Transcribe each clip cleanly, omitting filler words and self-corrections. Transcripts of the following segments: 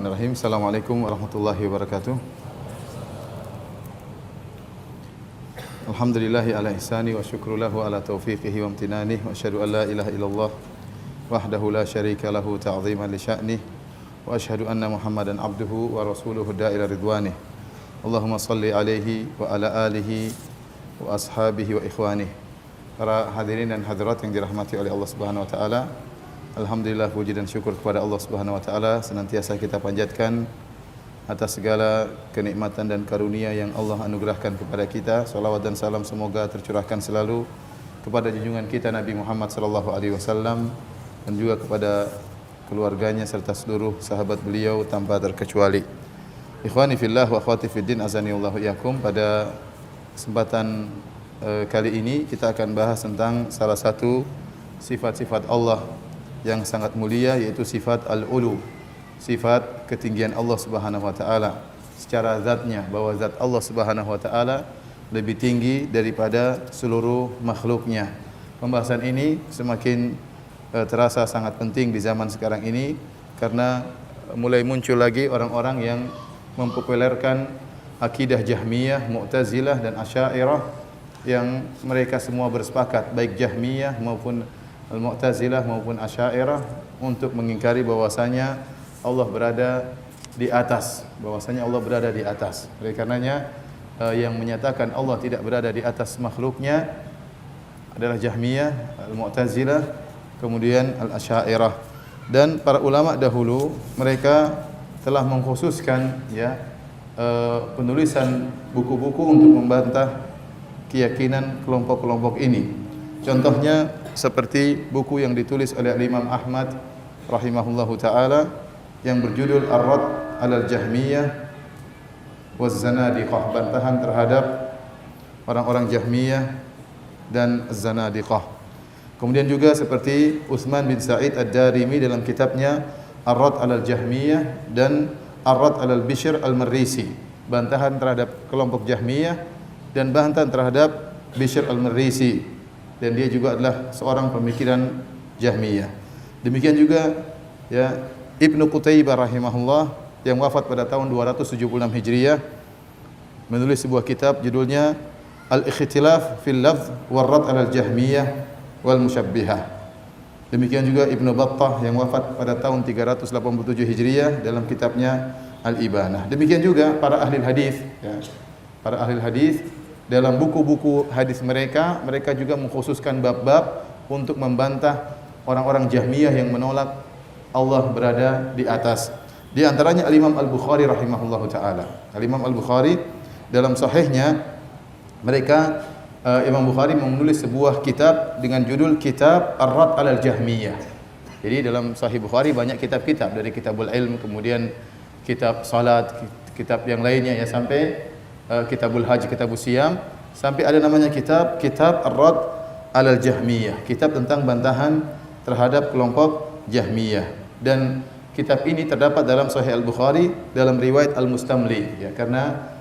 Bismillahirrahmanirrahim. Assalamualaikum warahmatullahi wabarakatuh. Alhamdulillahi ala ihsani wa syukru lahu ala taufiqihi wa amtinani wa asyhadu an la ilaha illallah wahdahu la syarika lahu ta'ziman li sya'nih wa asyhadu anna Muhammadan abduhu wa rasuluhu da'ila ridwanih. Allahumma salli alaihi wa ala alihi wa ashabihi wa ikhwanih. Para hadirin dan hadirat yang dirahmati oleh Allah Subhanahu wa taala, alhamdulillah, puji dan syukur kepada Allah Subhanahu wa taala senantiasa kita panjatkan atas segala kenikmatan dan karunia yang Allah anugerahkan kepada kita. Salawat dan salam semoga tercurahkan selalu kepada junjungan kita Nabi Muhammad sallallahu alaihi wasallam dan juga kepada keluarganya serta seluruh sahabat beliau tanpa terkecuali. Ikhwani fillah wa akhwati fiddin, azanillahu iyyakum. Pada kesempatan kali ini kita akan bahas tentang salah satu sifat-sifat Allah yang sangat mulia, yaitu sifat al-ulu, sifat ketinggian Allah Subhanahu wa taala secara zatnya, bahwa zat Allah Subhanahu wa taala lebih tinggi daripada seluruh makhluknya. Pembahasan ini semakin terasa sangat penting di zaman sekarang ini karena mulai muncul lagi orang-orang yang mempopulerkan akidah Jahmiyah, Mu'tazilah dan Asy'ariyah yang mereka semua bersepakat, baik Jahmiyah maupun Al-Mu'tazilah maupun Asy'ariyah, untuk mengingkari bahwasanya Allah berada di atas, bahwasanya Allah berada di atas. Oleh karenanya yang menyatakan Allah tidak berada di atas makhluknya adalah Jahmiyah, Al-Mu'tazilah, kemudian Al-Asy'ariyah. Dan para ulama dahulu mereka telah mengkhususkan penulisan buku-buku untuk membantah keyakinan kelompok-kelompok ini. Contohnya seperti buku yang ditulis oleh Imam Ahmad rahimahullahu taala yang berjudul Ar-Radd 'alal Jahmiyah waz Zanadiqah, bantahan terhadap orang-orang Jahmiyah dan Zanadiqah. Kemudian juga seperti Utsman bin Sa'id Ad-Darimi dalam kitabnya Ar-Radd 'alal Jahmiyah dan Ar-Radd 'alal Bishr Al-Marrisi, bantahan terhadap kelompok Jahmiyah dan bantahan terhadap Bishr Al-Marrisi, dan dia juga adalah seorang pemikiran Jahmiyah. Demikian juga Ibnu Qutaibah rahimahullah yang wafat pada tahun 276 Hijriah menulis sebuah kitab judulnya Al-Ikhtilaf fil Lafz wal Radd 'alal Jahmiyah wal Musyabbihah. Demikian juga Ibnu Battah yang wafat pada tahun 387 Hijriah dalam kitabnya Al-Ibanah. Demikian juga para ahli hadis, para ahli hadis dalam buku-buku hadis mereka juga mengkhususkan bab-bab untuk membantah orang-orang Jahmiyah yang menolak Allah berada di atas. Di antaranya Al-Imam Al-Bukhari rahimahullahu taala. Al-Imam Al-Bukhari dalam sahihnya Imam Bukhari menulis sebuah kitab dengan judul Kitab Ar-Radd 'alal Jahmiyah. Jadi dalam Sahih Bukhari banyak kitab-kitab, dari Kitabul Ilm, kemudian kitab salat, kitab yang lainnya sampai Kitabul Haji, Kitabul Siyam, sampai ada namanya Kitab Ar-Radd 'alal Jahmiyah, kitab tentang bantahan terhadap kelompok Jahmiyah. Dan kitab ini terdapat dalam Sahih Al-Bukhari dalam riwayat Al-Mustamli, karena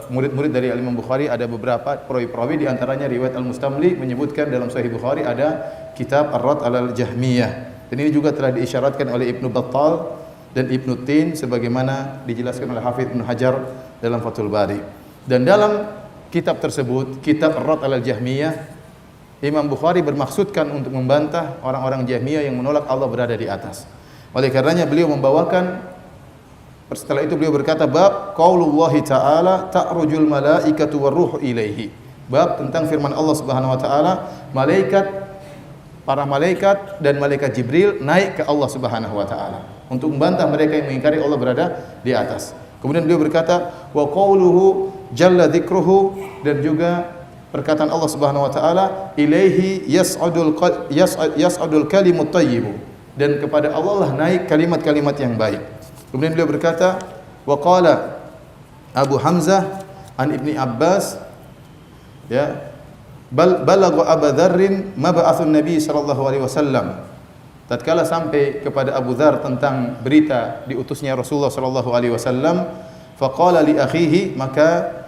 murid-murid dari Imam Bukhari ada beberapa perawi-perawi, di antaranya riwayat Al-Mustamli menyebutkan dalam Sahih Bukhari ada Kitab Ar-Radd 'alal Jahmiyah. Dan ini juga telah diisyaratkan oleh Ibnu Battal dan Ibnu Tin sebagaimana dijelaskan oleh Hafidz Ibnu Hajar dalam Fathul Bari. Dan dalam kitab tersebut, Kitab Ar-Radd 'alal Jahmiyah, Imam Bukhari bermaksudkan untuk membantah orang-orang Jahmiyah yang menolak Allah berada di atas. Oleh karenanya beliau membawakan, setelah itu beliau berkata, bab qaulullahi ta'ala ta'rujul malaikatu warruhu ilaihi, bab tentang firman Allah Subhanahu wa taala, para malaikat dan malaikat Jibril naik ke Allah Subhanahu wa taala untuk membantah mereka yang mengingkari Allah berada di atas. Kemudian beliau berkata, wa qauluhu jalla dzikruhu, dan juga perkataan Allah Subhanahu wa taala, ilaihi yas'adul kalimut thayyibu, dan kepada Allah lah naik kalimat-kalimat yang baik. Kemudian beliau berkata, wa qala Abu Hamzah an Ibni Abbas, balagha Abu Dzarrin mab'atsun Nabi sallallahu alaihi wasallam, tatkala sampai kepada Abu Dzar tentang berita diutusnya Rasulullah sallallahu alaihi wasallam, faqala li akhihi, maka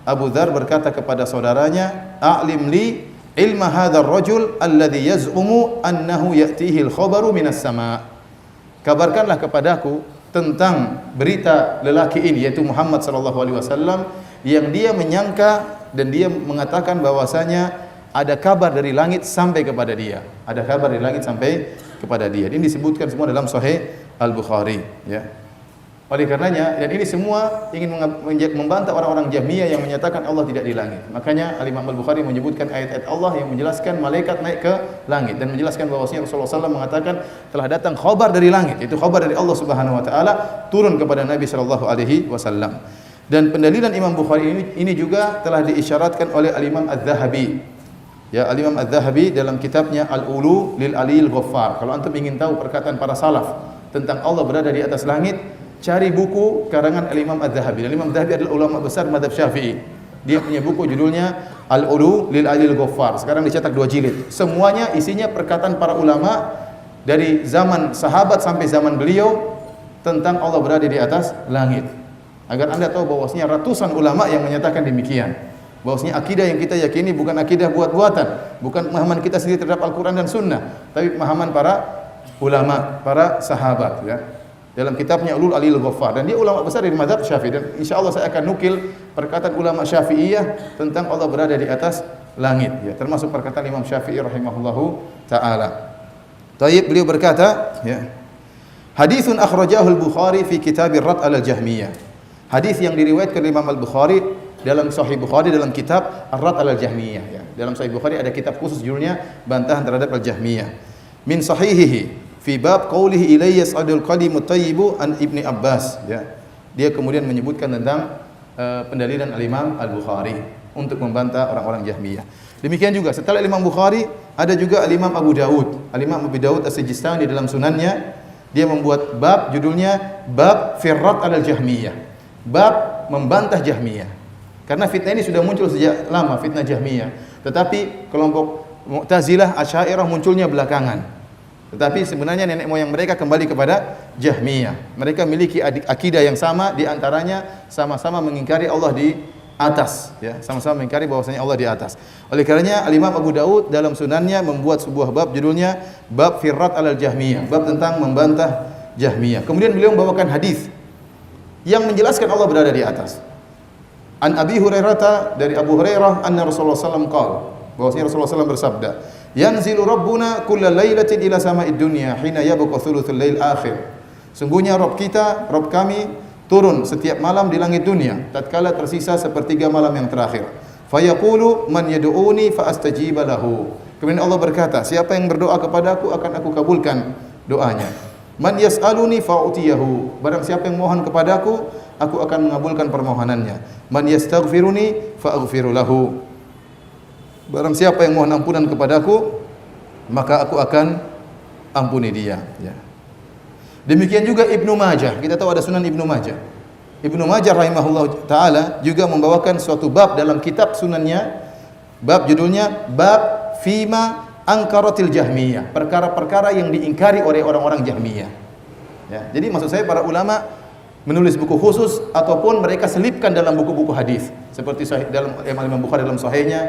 Abu Dzar berkata kepada saudaranya, a'lim li ilma hadzal rajul alladhi yaz'umu annahu ya'tihi al-khabaru minas sama'. Kabarkanlah kepadaku tentang berita lelaki ini yaitu Muhammad sallallahu alaihi wasallam yang dia menyangka dan dia mengatakan bahwasanya ada kabar dari langit sampai kepada dia. Ada kabar dari langit sampai kepada dia. Ini disebutkan semua dalam Sahih Al-Bukhari, ya. Oleh karenanya, dan ini semua ingin membantah orang-orang Jahmiyah yang menyatakan Allah tidak di langit. Makanya Al-Imam Al-Bukhari menyebutkan ayat-ayat Allah yang menjelaskan malaikat naik ke langit dan menjelaskan bahwasanya Rasulullah SAW mengatakan telah datang khabar dari langit, itu khabar dari Allah Subhanahu wa taala turun kepada Nabi sallallahu alaihi wasallam. Dan pendalilan Imam Bukhari ini juga telah diisyaratkan oleh Al-Imam Az-Zahabi. Ya, Al-Imam Az-Zahabi dalam kitabnya Al-Ulu lil Aliyil Ghaffar. Kalau antum ingin tahu perkataan para salaf tentang Allah berada di atas langit, cari buku karangan Al-Imam Az-Zahabi. Al-Imam Az-Zahabi adalah ulama besar mazhab Syafi'i. Dia punya buku judulnya Al-Ulu lil Aliyil Ghaffar. Sekarang dicetak 2 jilid. Semuanya isinya perkataan para ulama dari zaman sahabat sampai zaman beliau tentang Allah berada di atas langit. Agar Anda tahu bahwasanya ratusan ulama yang menyatakan demikian. Bahwasanya akidah yang kita yakini bukan akidah buat-buatan, bukan pemahaman kita sendiri terhadap Al-Qur'an dan Sunnah, tapi pemahaman para ulama, para sahabat, ya. Dalam kitabnya Ulul Aliyil Ghaffar, dan dia ulama besar dari mazhab Syafi'i, dan insyaallah saya akan nukil perkataan ulama Syafi'iyah tentang Allah berada di atas langit, ya, termasuk perkataan Imam Syafi'i rahimahullahu taala. Taib, beliau berkata, ya, haditsun akhrajahu al-Bukhari fi kitab ar-Rad' al-Jahmiyah. Hadis yang diriwayatkan oleh Imam Al-Bukhari dalam Sahih Bukhari dalam kitab Ar-Rad' al-Jahmiyah, ya. Dalam Sahih Bukhari ada kitab khusus judulnya bantahan terhadap al-Jahmiyah. Min sahihihi fi bab qawlihi ilayya yas'adul qadimut thayyibu an Ibni Abbas, ya. Dia kemudian menyebutkan tentang pendalilan Al-Imam Al-Bukhari untuk membantah orang-orang Jahmiyah. Demikian juga setelah Imam Bukhari ada juga Al-Imam Abu Dawud. Al-Imam Abu Dawud As-Sijistani dalam sunannya dia membuat bab judulnya bab Firrat al-Jahmiyah. Bab membantah Jahmiyah. Karena fitnah ini sudah muncul sejak lama, fitnah Jahmiyah. Tetapi kelompok Mu'tazilah, Asy'ariyah munculnya belakangan. Tetapi sebenarnya nenek moyang mereka kembali kepada Jahmiyah. Mereka memiliki akidah yang sama, di antaranya sama-sama mengingkari Allah di atas, ya, sama-sama mengingkari bahwasanya Allah di atas. Oleh karenanya Al-Imam Abu Dawud dalam sunannya membuat sebuah bab judulnya bab Firrat al-Jahmiyah, bab tentang membantah Jahmiyah. Kemudian beliau membawakan hadis yang menjelaskan Allah berada di atas. An Abi Hurairah, dari Abu Hurairah, anna Rasulullah sallallahu alaihi wasallam qala, bahwasanya Rasulullah sallallahu bersabda, yanzilu rabbuna kulla lailatin ila sama'id dunya hina yabqa thuluthul lail akhir. Sungguhnya Rabb kita, Rabb kami turun setiap malam di langit dunia tatkala tersisa sepertiga malam yang terakhir. Fayaqulu man yad'uni fa astajiba lahu. Kemudian Allah berkata, siapa yang berdoa kepadaku akan aku kabulkan doanya. Man yas'aluni fa'utiyahu. Barang siapa yang mohon kepadaku, aku akan mengabulkan permohonannya. Man yastaghfiruni fa'aghfiru lahu. Barang siapa yang mohon ampunan kepadaku, maka aku akan ampuni dia, ya. Demikian juga Ibnu Majah. Kita tahu ada Sunan Ibnu Majah. Ibnu Majah rahimahullah taala juga membawakan suatu bab dalam kitab sunannya. Bab judulnya bab fima angkaratil Jahmiyah, perkara-perkara yang diingkari oleh orang-orang Jahmiyah. Ya, jadi maksud saya para ulama menulis buku khusus ataupun mereka selipkan dalam buku-buku hadis seperti dalam Imam Bukhari dalam sahihnya,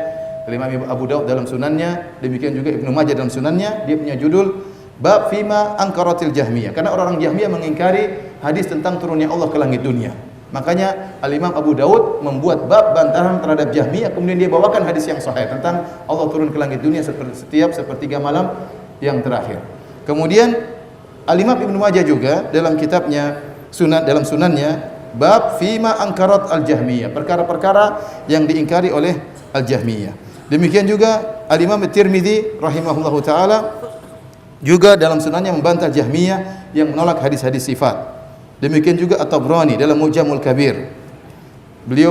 Imam Abu Dawud dalam sunannya, demikian juga Ibnu Majah dalam sunannya, dia punya judul bab fima angkaratil Jahmiyah, karena orang-orang Jahmiyah mengingkari hadis tentang turunnya Allah ke langit dunia. Makanya Al-Imam Abu Dawud membuat bab bantahan terhadap Jahmiyah, kemudian dia bawakan hadis yang sahih tentang Allah turun ke langit dunia setiap sepertiga malam yang terakhir. Kemudian Al-Imam Ibnu Majah juga dalam kitabnya dalam sunannya bab fima angkarat al-Jahmiyah, perkara-perkara yang diingkari oleh al-Jahmiyah. Demikian juga Al-Imam At-Tirmidzi rahimahullahu taala juga dalam sunannya membantah Jahmiyah yang menolak hadis-hadis sifat. Demikian juga At-Tabrani dalam Mu'jamul Kabir. Beliau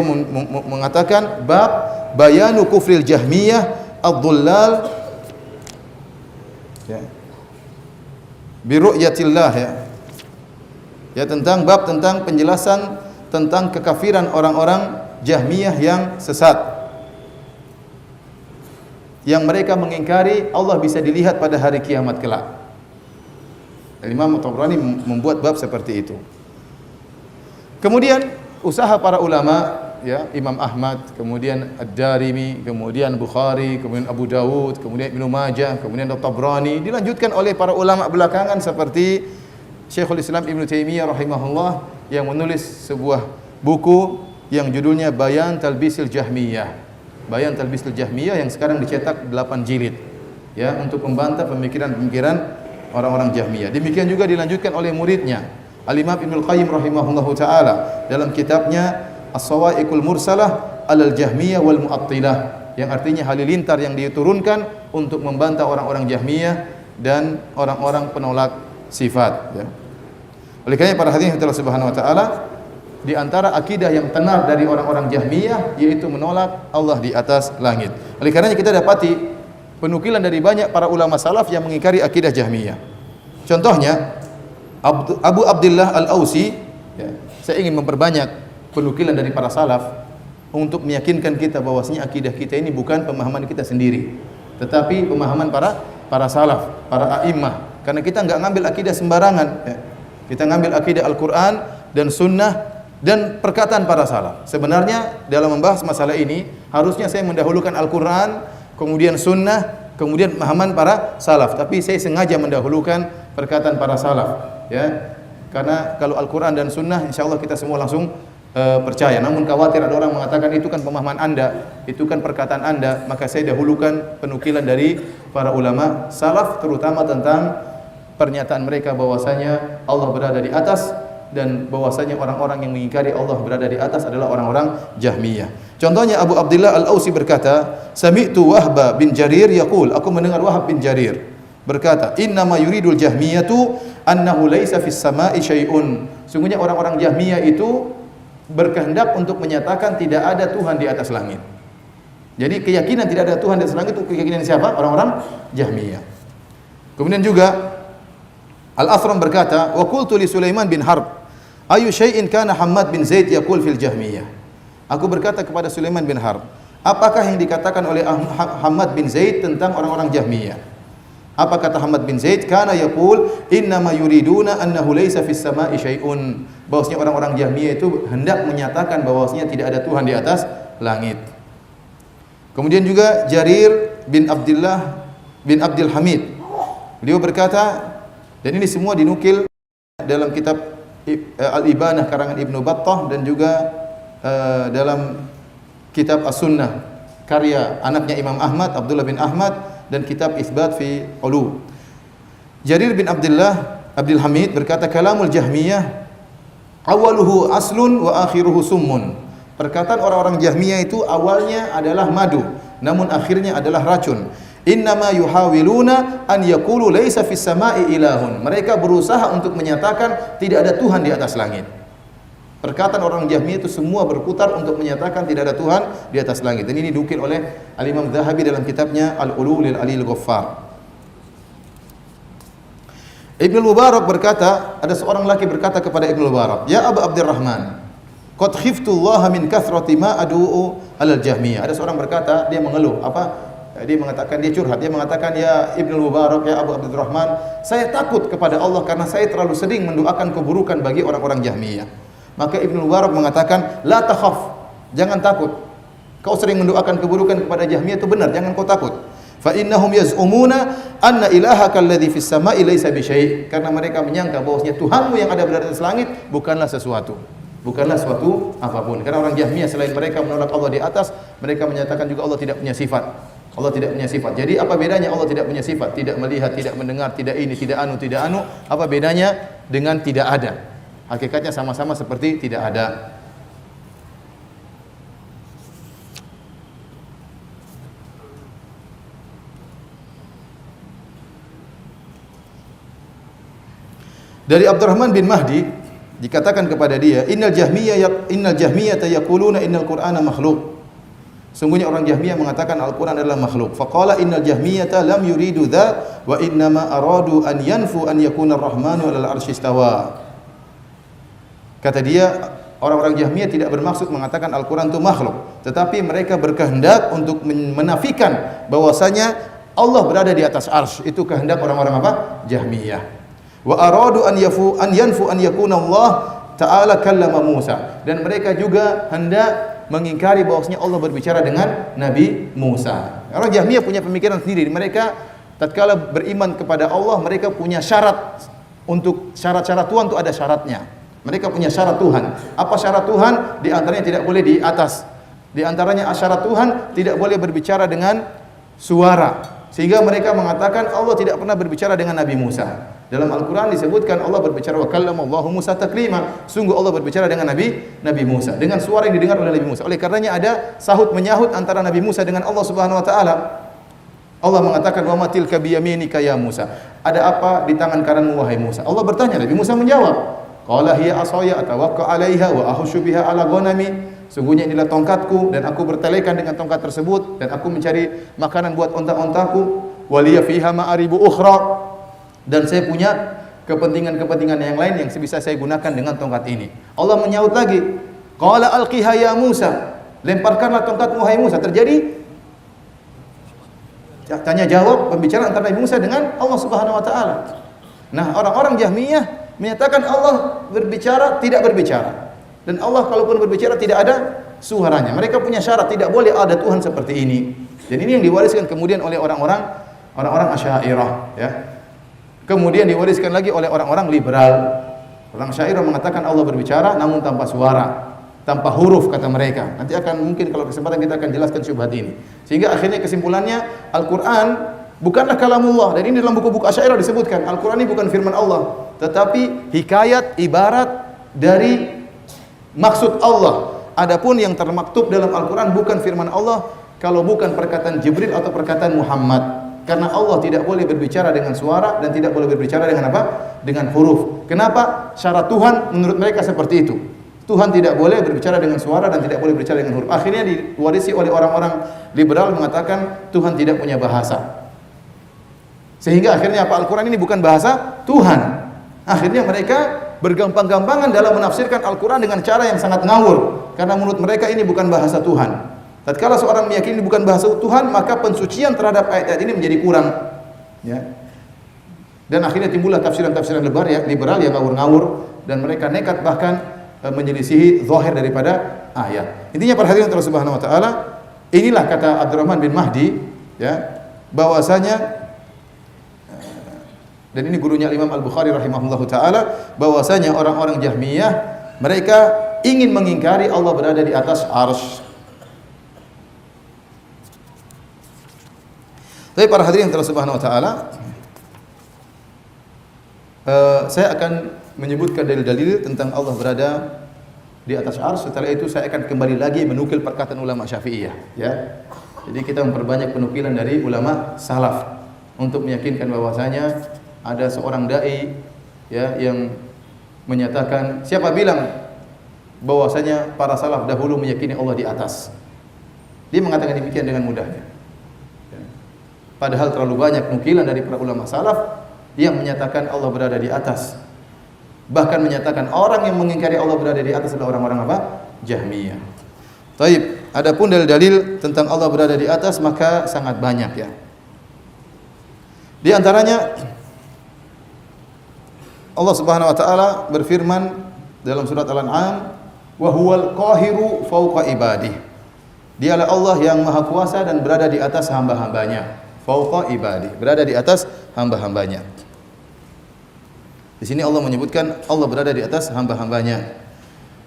mengatakan bab bayanu kufril Jahmiyah ad-dhullal, ya, bi ru'yatillah, ya. Ya, tentang bab tentang penjelasan tentang kekafiran orang-orang Jahmiyah yang sesat, yang mereka mengingkari Allah bisa dilihat pada hari kiamat kelak. Imam At-Tabrani membuat bab seperti itu. Kemudian usaha para ulama, ya, Imam Ahmad, kemudian Ad-Darimi, kemudian Bukhari, kemudian Abu Dawud, kemudian Ibnu Majah, kemudian At-Tabrani, dilanjutkan oleh para ulama belakangan seperti Syekhul Islam Ibnu Taimiyah rahimahullah yang menulis sebuah buku yang judulnya Bayan Talbisil Jahmiyah. Bayan Talbisil Jahmiyah yang sekarang dicetak 8 jilid. Ya, untuk membantah pemikiran-pemikiran orang-orang Jahmiyah. Demikian juga dilanjutkan oleh muridnya Al-Imam Ibnu Qayyim rahimahullahu taala dalam kitabnya As-Sawa'iqul Mursalah 'alal Jahmiyah wal Mu'attilah, yang artinya halilintar yang diturunkan untuk membantah orang-orang Jahmiyah dan orang-orang penolak sifat, ya. Oleh karena para hadirin Allah Subhanahu wa taala, di antara akidah yang tenar dari orang-orang Jahmiyah yaitu menolak Allah di atas langit. Oleh karenanya kita dapati penukilan dari banyak para ulama salaf yang mengingkari akidah Jahmiyah. Contohnya Abu Abdullah Al-Ausi, ya, saya ingin memperbanyak penukilan dari para salaf untuk meyakinkan kita bahwasanya akidah kita ini bukan pemahaman kita sendiri, tetapi pemahaman para salaf, para a'immah. Karena kita enggak ngambil akidah sembarangan, ya. Kita ngambil akidah Al-Qur'an dan sunnah dan perkataan para salaf. Sebenarnya dalam membahas masalah ini harusnya saya mendahulukan Al-Qur'an, kemudian sunnah, kemudian pemahaman para salaf. Tapi saya sengaja mendahulukan perkataan para salaf, ya. Karena kalau Al-Qur'an dan sunnah insyaallah kita semua langsung percaya. Namun khawatir ada orang mengatakan itu kan pemahaman Anda, itu kan perkataan Anda, maka saya dahulukan penukilan dari para ulama salaf, terutama tentang pernyataan mereka bahwasanya Allah berada di atas dan bahwasanya orang-orang yang mengingkari Allah berada di atas adalah orang-orang Jahmiyah. Contohnya Abu Abdullah Al-Ausi berkata, "Sami'tu Wahba bin Jarir yaqul," aku mendengar Wahab bin Jarir berkata, "Innama yuridul Jahmiyatu annahu laisa fis sama'i syai'un." Sungguhnya orang-orang Jahmiyah itu berkehendak untuk menyatakan tidak ada Tuhan di atas langit. Jadi keyakinan tidak ada Tuhan di atas langit itu keyakinan siapa? Orang-orang Jahmiyah. Kemudian juga Al-Athram berkata, "Wa qultu li Sulaiman bin Harb, ayu syai'in kana Hammad bin Zaid yaqul fil Jahmiyah." Aku berkata kepada Sulaiman bin Harb, apakah yang dikatakan oleh Hammad bin Zaid tentang orang-orang Jahmiyah? Apa kata Hammad bin Zaid? Kana yaqul innama yuriduna annahu laysa fis sama'i syai'un. Bahwasanya orang-orang Jahmiyah itu hendak menyatakan bahwasanya tidak ada Tuhan di atas langit. Kemudian juga Jarir bin Abdullah bin Abdul Hamid, beliau berkata, dan ini semua dinukil dalam kitab Al-Ibanah karangan Ibnu Battah dan juga dalam kitab As-Sunnah karya anaknya Imam Ahmad, Abdullah bin Ahmad, dan kitab Itsbat fi Ulu. Jarir bin Abdullah Abdul Hamid berkata, "Kalamul Jahmiyah awaluhu aslun wa akhiruhu summun." Perkataan orang-orang Jahmiyah itu awalnya adalah madu, namun akhirnya adalah racun. Innama yuhawiluna an yaqulu laisa fis sama'i ilahun. Mereka berusaha untuk menyatakan tidak ada Tuhan di atas langit. Perkataan orang Jahmiyah itu semua berputar untuk menyatakan tidak ada Tuhan di atas langit. Dan ini dinukil oleh Al-Imam Dzahabi dalam kitabnya Al-Ulu lil Alil Ghaffar. Ibnu Mubarak berkata, ada seorang laki berkata kepada Ibnu Mubarak, "Ya Abu Abdurrahman, qad khiftu Allah min kathrati ma ad'u alal Jahmiyah." Ada seorang berkata, dia mengeluh, dia mengatakan, dia curhat, dia mengatakan, "Ya Ibnu Mubarak, ya Abu Abdurrahman, saya takut kepada Allah karena saya terlalu sering mendoakan keburukan bagi orang-orang Jahmiyah." Maka Ibnu Mubarak mengatakan, "La takhaf, jangan takut. Kau sering mendoakan keburukan kepada Jahmiyah itu benar, jangan kau takut. Fa innahum yaz'umuna anna ilahaka alladhi fis sama'i laysa bi syai'." Karena mereka menyangka bahwasanya Tuhanmu yang ada berada di atas langit bukanlah sesuatu. Bukanlah suatu apapun. Karena orang Jahmiyah selain mereka menolak Allah di atas, mereka menyatakan juga Allah tidak punya sifat. Allah tidak punya sifat. Jadi apa bedanya Allah tidak punya sifat? Tidak melihat, tidak mendengar, tidak ini, tidak anu, tidak anu. Apa bedanya dengan tidak ada? Hakikatnya sama-sama seperti tidak ada. Dari Abdurrahman bin Mahdi dikatakan kepada dia, innal jahmiyah yaquluna innal qur'ana makhluq. Sungguhnya orang Jahmiyah mengatakan Al-Qur'an adalah makhluk. Faqala innal jahmiyata lam yuridu dha wa innama aradu an yanfu an yakuna ar-rahmanu 'alal 'arsy istawa. Kata dia, orang-orang Jahmiyah tidak bermaksud mengatakan Al-Qur'an itu makhluk, tetapi mereka berkehendak untuk menafikan bahwasanya Allah berada di atas arsy. Itu kehendak orang-orang apa? Jahmiyah. Wa aradu an yanfu an yakuna Allah ta'ala kallama Musa. Dan mereka juga hendak mengingkari bahwasanya Allah berbicara dengan Nabi Musa. Orang Jahmiyah punya pemikiran sendiri. Mereka tatkala beriman kepada Allah, mereka punya syarat untuk syarat-syarat Tuhan itu ada syaratnya. Mereka punya syarat Tuhan. Apa syarat Tuhan? Di antaranya tidak boleh di atas. Di antaranya syarat Tuhan tidak boleh berbicara dengan suara. Sehingga mereka mengatakan Allah tidak pernah berbicara dengan Nabi Musa. Dalam Al-Quran disebutkan Allah berbicara wa kallamallahu Musa taklima. Sungguh Allah berbicara dengan Nabi Musa dengan suara yang didengar oleh Nabi Musa. Oleh karenanya ada sahut menyahut antara Nabi Musa dengan Allah Subhanahu wa taala. Allah mengatakan wa ma tilka biyaminika ya Musa. Ada apa di tangan kananmu wahai Musa? Allah bertanya, Nabi Musa menjawab. Qala hiya asaya atawakka 'alaiha wa ahushu biha 'ala ghanami. Sungguhnya inilah tongkatku dan aku bertelekan dengan tongkat tersebut dan aku mencari makanan buat onta-ontaku. Waliya fiha ma'aribu ukhra. Dan saya punya kepentingan-kepentingan yang lain yang bisa saya gunakan dengan tongkat ini. Allah menyaut lagi. Qala alqiha ya Musa. Lemparkanlah tongkatmu wahai Musa. Terjadi tanya jawab pembicaraan antara Nabi Musa dengan Allah Subhanahu wa taala. Nah, orang-orang Jahmiyah menyatakan Allah berbicara, tidak berbicara. Dan Allah kalaupun berbicara tidak ada suaranya. Mereka punya syarat, tidak boleh ada Tuhan seperti ini. Dan ini yang diwariskan kemudian oleh orang-orang Asy'ariyah, ya. Kemudian diwariskan lagi oleh orang-orang liberal. Orang Asy'ariyah mengatakan Allah berbicara namun tanpa suara, tanpa huruf kata mereka. Nanti akan mungkin kalau kesempatan kita akan jelaskan syubhat ini. Sehingga akhirnya kesimpulannya Al-Qur'an bukanlah kalamullah. Dan ini dalam buku-buku Asy'ariyah disebutkan Al-Qur'an ini bukan firman Allah, tetapi hikayat, ibarat dari maksud Allah. Adapun yang termaktub dalam Al-Qur'an bukan firman Allah kalau bukan perkataan Jibril atau perkataan Muhammad. Karena Allah tidak boleh berbicara dengan suara dan tidak boleh berbicara dengan apa? Dengan huruf. Kenapa? Syarat Tuhan menurut mereka seperti itu. Tuhan tidak boleh berbicara dengan suara dan tidak boleh berbicara dengan huruf. Akhirnya diwarisi oleh orang-orang liberal mengatakan Tuhan tidak punya bahasa. Sehingga akhirnya apa? Al-Qur'an ini bukan bahasa Tuhan. Akhirnya mereka bergampang-gampangan dalam menafsirkan Al-Quran dengan cara yang sangat ngawur. Karena menurut mereka ini bukan bahasa Tuhan. Tatkala seorang meyakini ini bukan bahasa Tuhan, maka pensucian terhadap ayat-ayat ini menjadi kurang. Ya. Dan akhirnya timbullah tafsiran-tafsiran liberal yang ngawur-ngawur. Dan mereka nekat bahkan menyelisihi zahir daripada ayat. Intinya perhatian Allah Subhanahu wa taala, inilah kata Abdurrahman bin Mahdi, ya, bahwasanya dan ini gurunya Imam Al-Bukhari rahimahullahu taala, bahwasanya orang-orang Jahmiyah mereka ingin mengingkari Allah berada di atas arsy. Tapi para hadirin Allah Subhanahu wa taala, saya akan menyebutkan dalil-dalil tentang Allah berada di atas arsy. Setelah itu saya akan kembali lagi menukil perkataan ulama Syafi'iyah, ya. Jadi kita memperbanyak penukilan dari ulama salaf untuk meyakinkan bahwasanya ada seorang dai, ya, yang menyatakan, siapa bilang bahwasanya para salaf dahulu meyakini Allah di atas? Dia mengatakan demikian dengan mudahnya. Padahal terlalu banyak nukilan dari para ulama salaf yang menyatakan Allah berada di atas. Bahkan menyatakan orang yang mengingkari Allah berada di atas adalah orang-orang apa? Jahmiyah. Taib. Adapun dalil-dalil tentang Allah berada di atas maka sangat banyak, ya. Di antaranya Allah Subhanahu wa taala berfirman dalam surat Al-An'am, "Wa huwal qahiru fawqa ibadihi." Dialah Allah yang Maha Kuasa dan berada di atas hamba-hambanya. Fawqa ibadihi, berada di atas hamba-hambanya. Di sini Allah menyebutkan Allah berada di atas hamba-hambanya.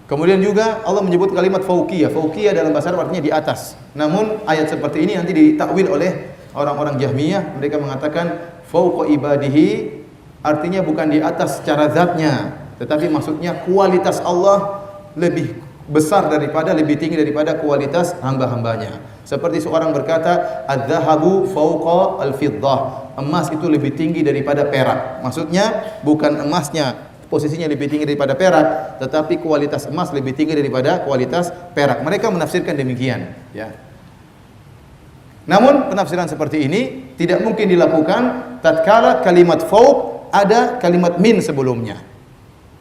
Kemudian juga Allah menyebut kalimat fauqiyah. Fauqiyah dalam bahasa Arab artinya di atas. Namun ayat seperti ini nanti ditakwil oleh orang-orang Jahmiyah. Mereka mengatakan fauqa ibadihi artinya bukan di atas secara zatnya, tetapi maksudnya kualitas Allah lebih besar daripada, lebih tinggi daripada kualitas hamba-hambanya. Seperti seorang berkata, "Adz-dzahabu fauqa al-fiddah." Emas itu lebih tinggi daripada perak. Maksudnya bukan emasnya posisinya lebih tinggi daripada perak, tetapi kualitas emas lebih tinggi daripada kualitas perak. Mereka menafsirkan demikian, ya. Namun penafsiran seperti ini tidak mungkin dilakukan tatkala kalimat fauq ada kalimat min sebelumnya.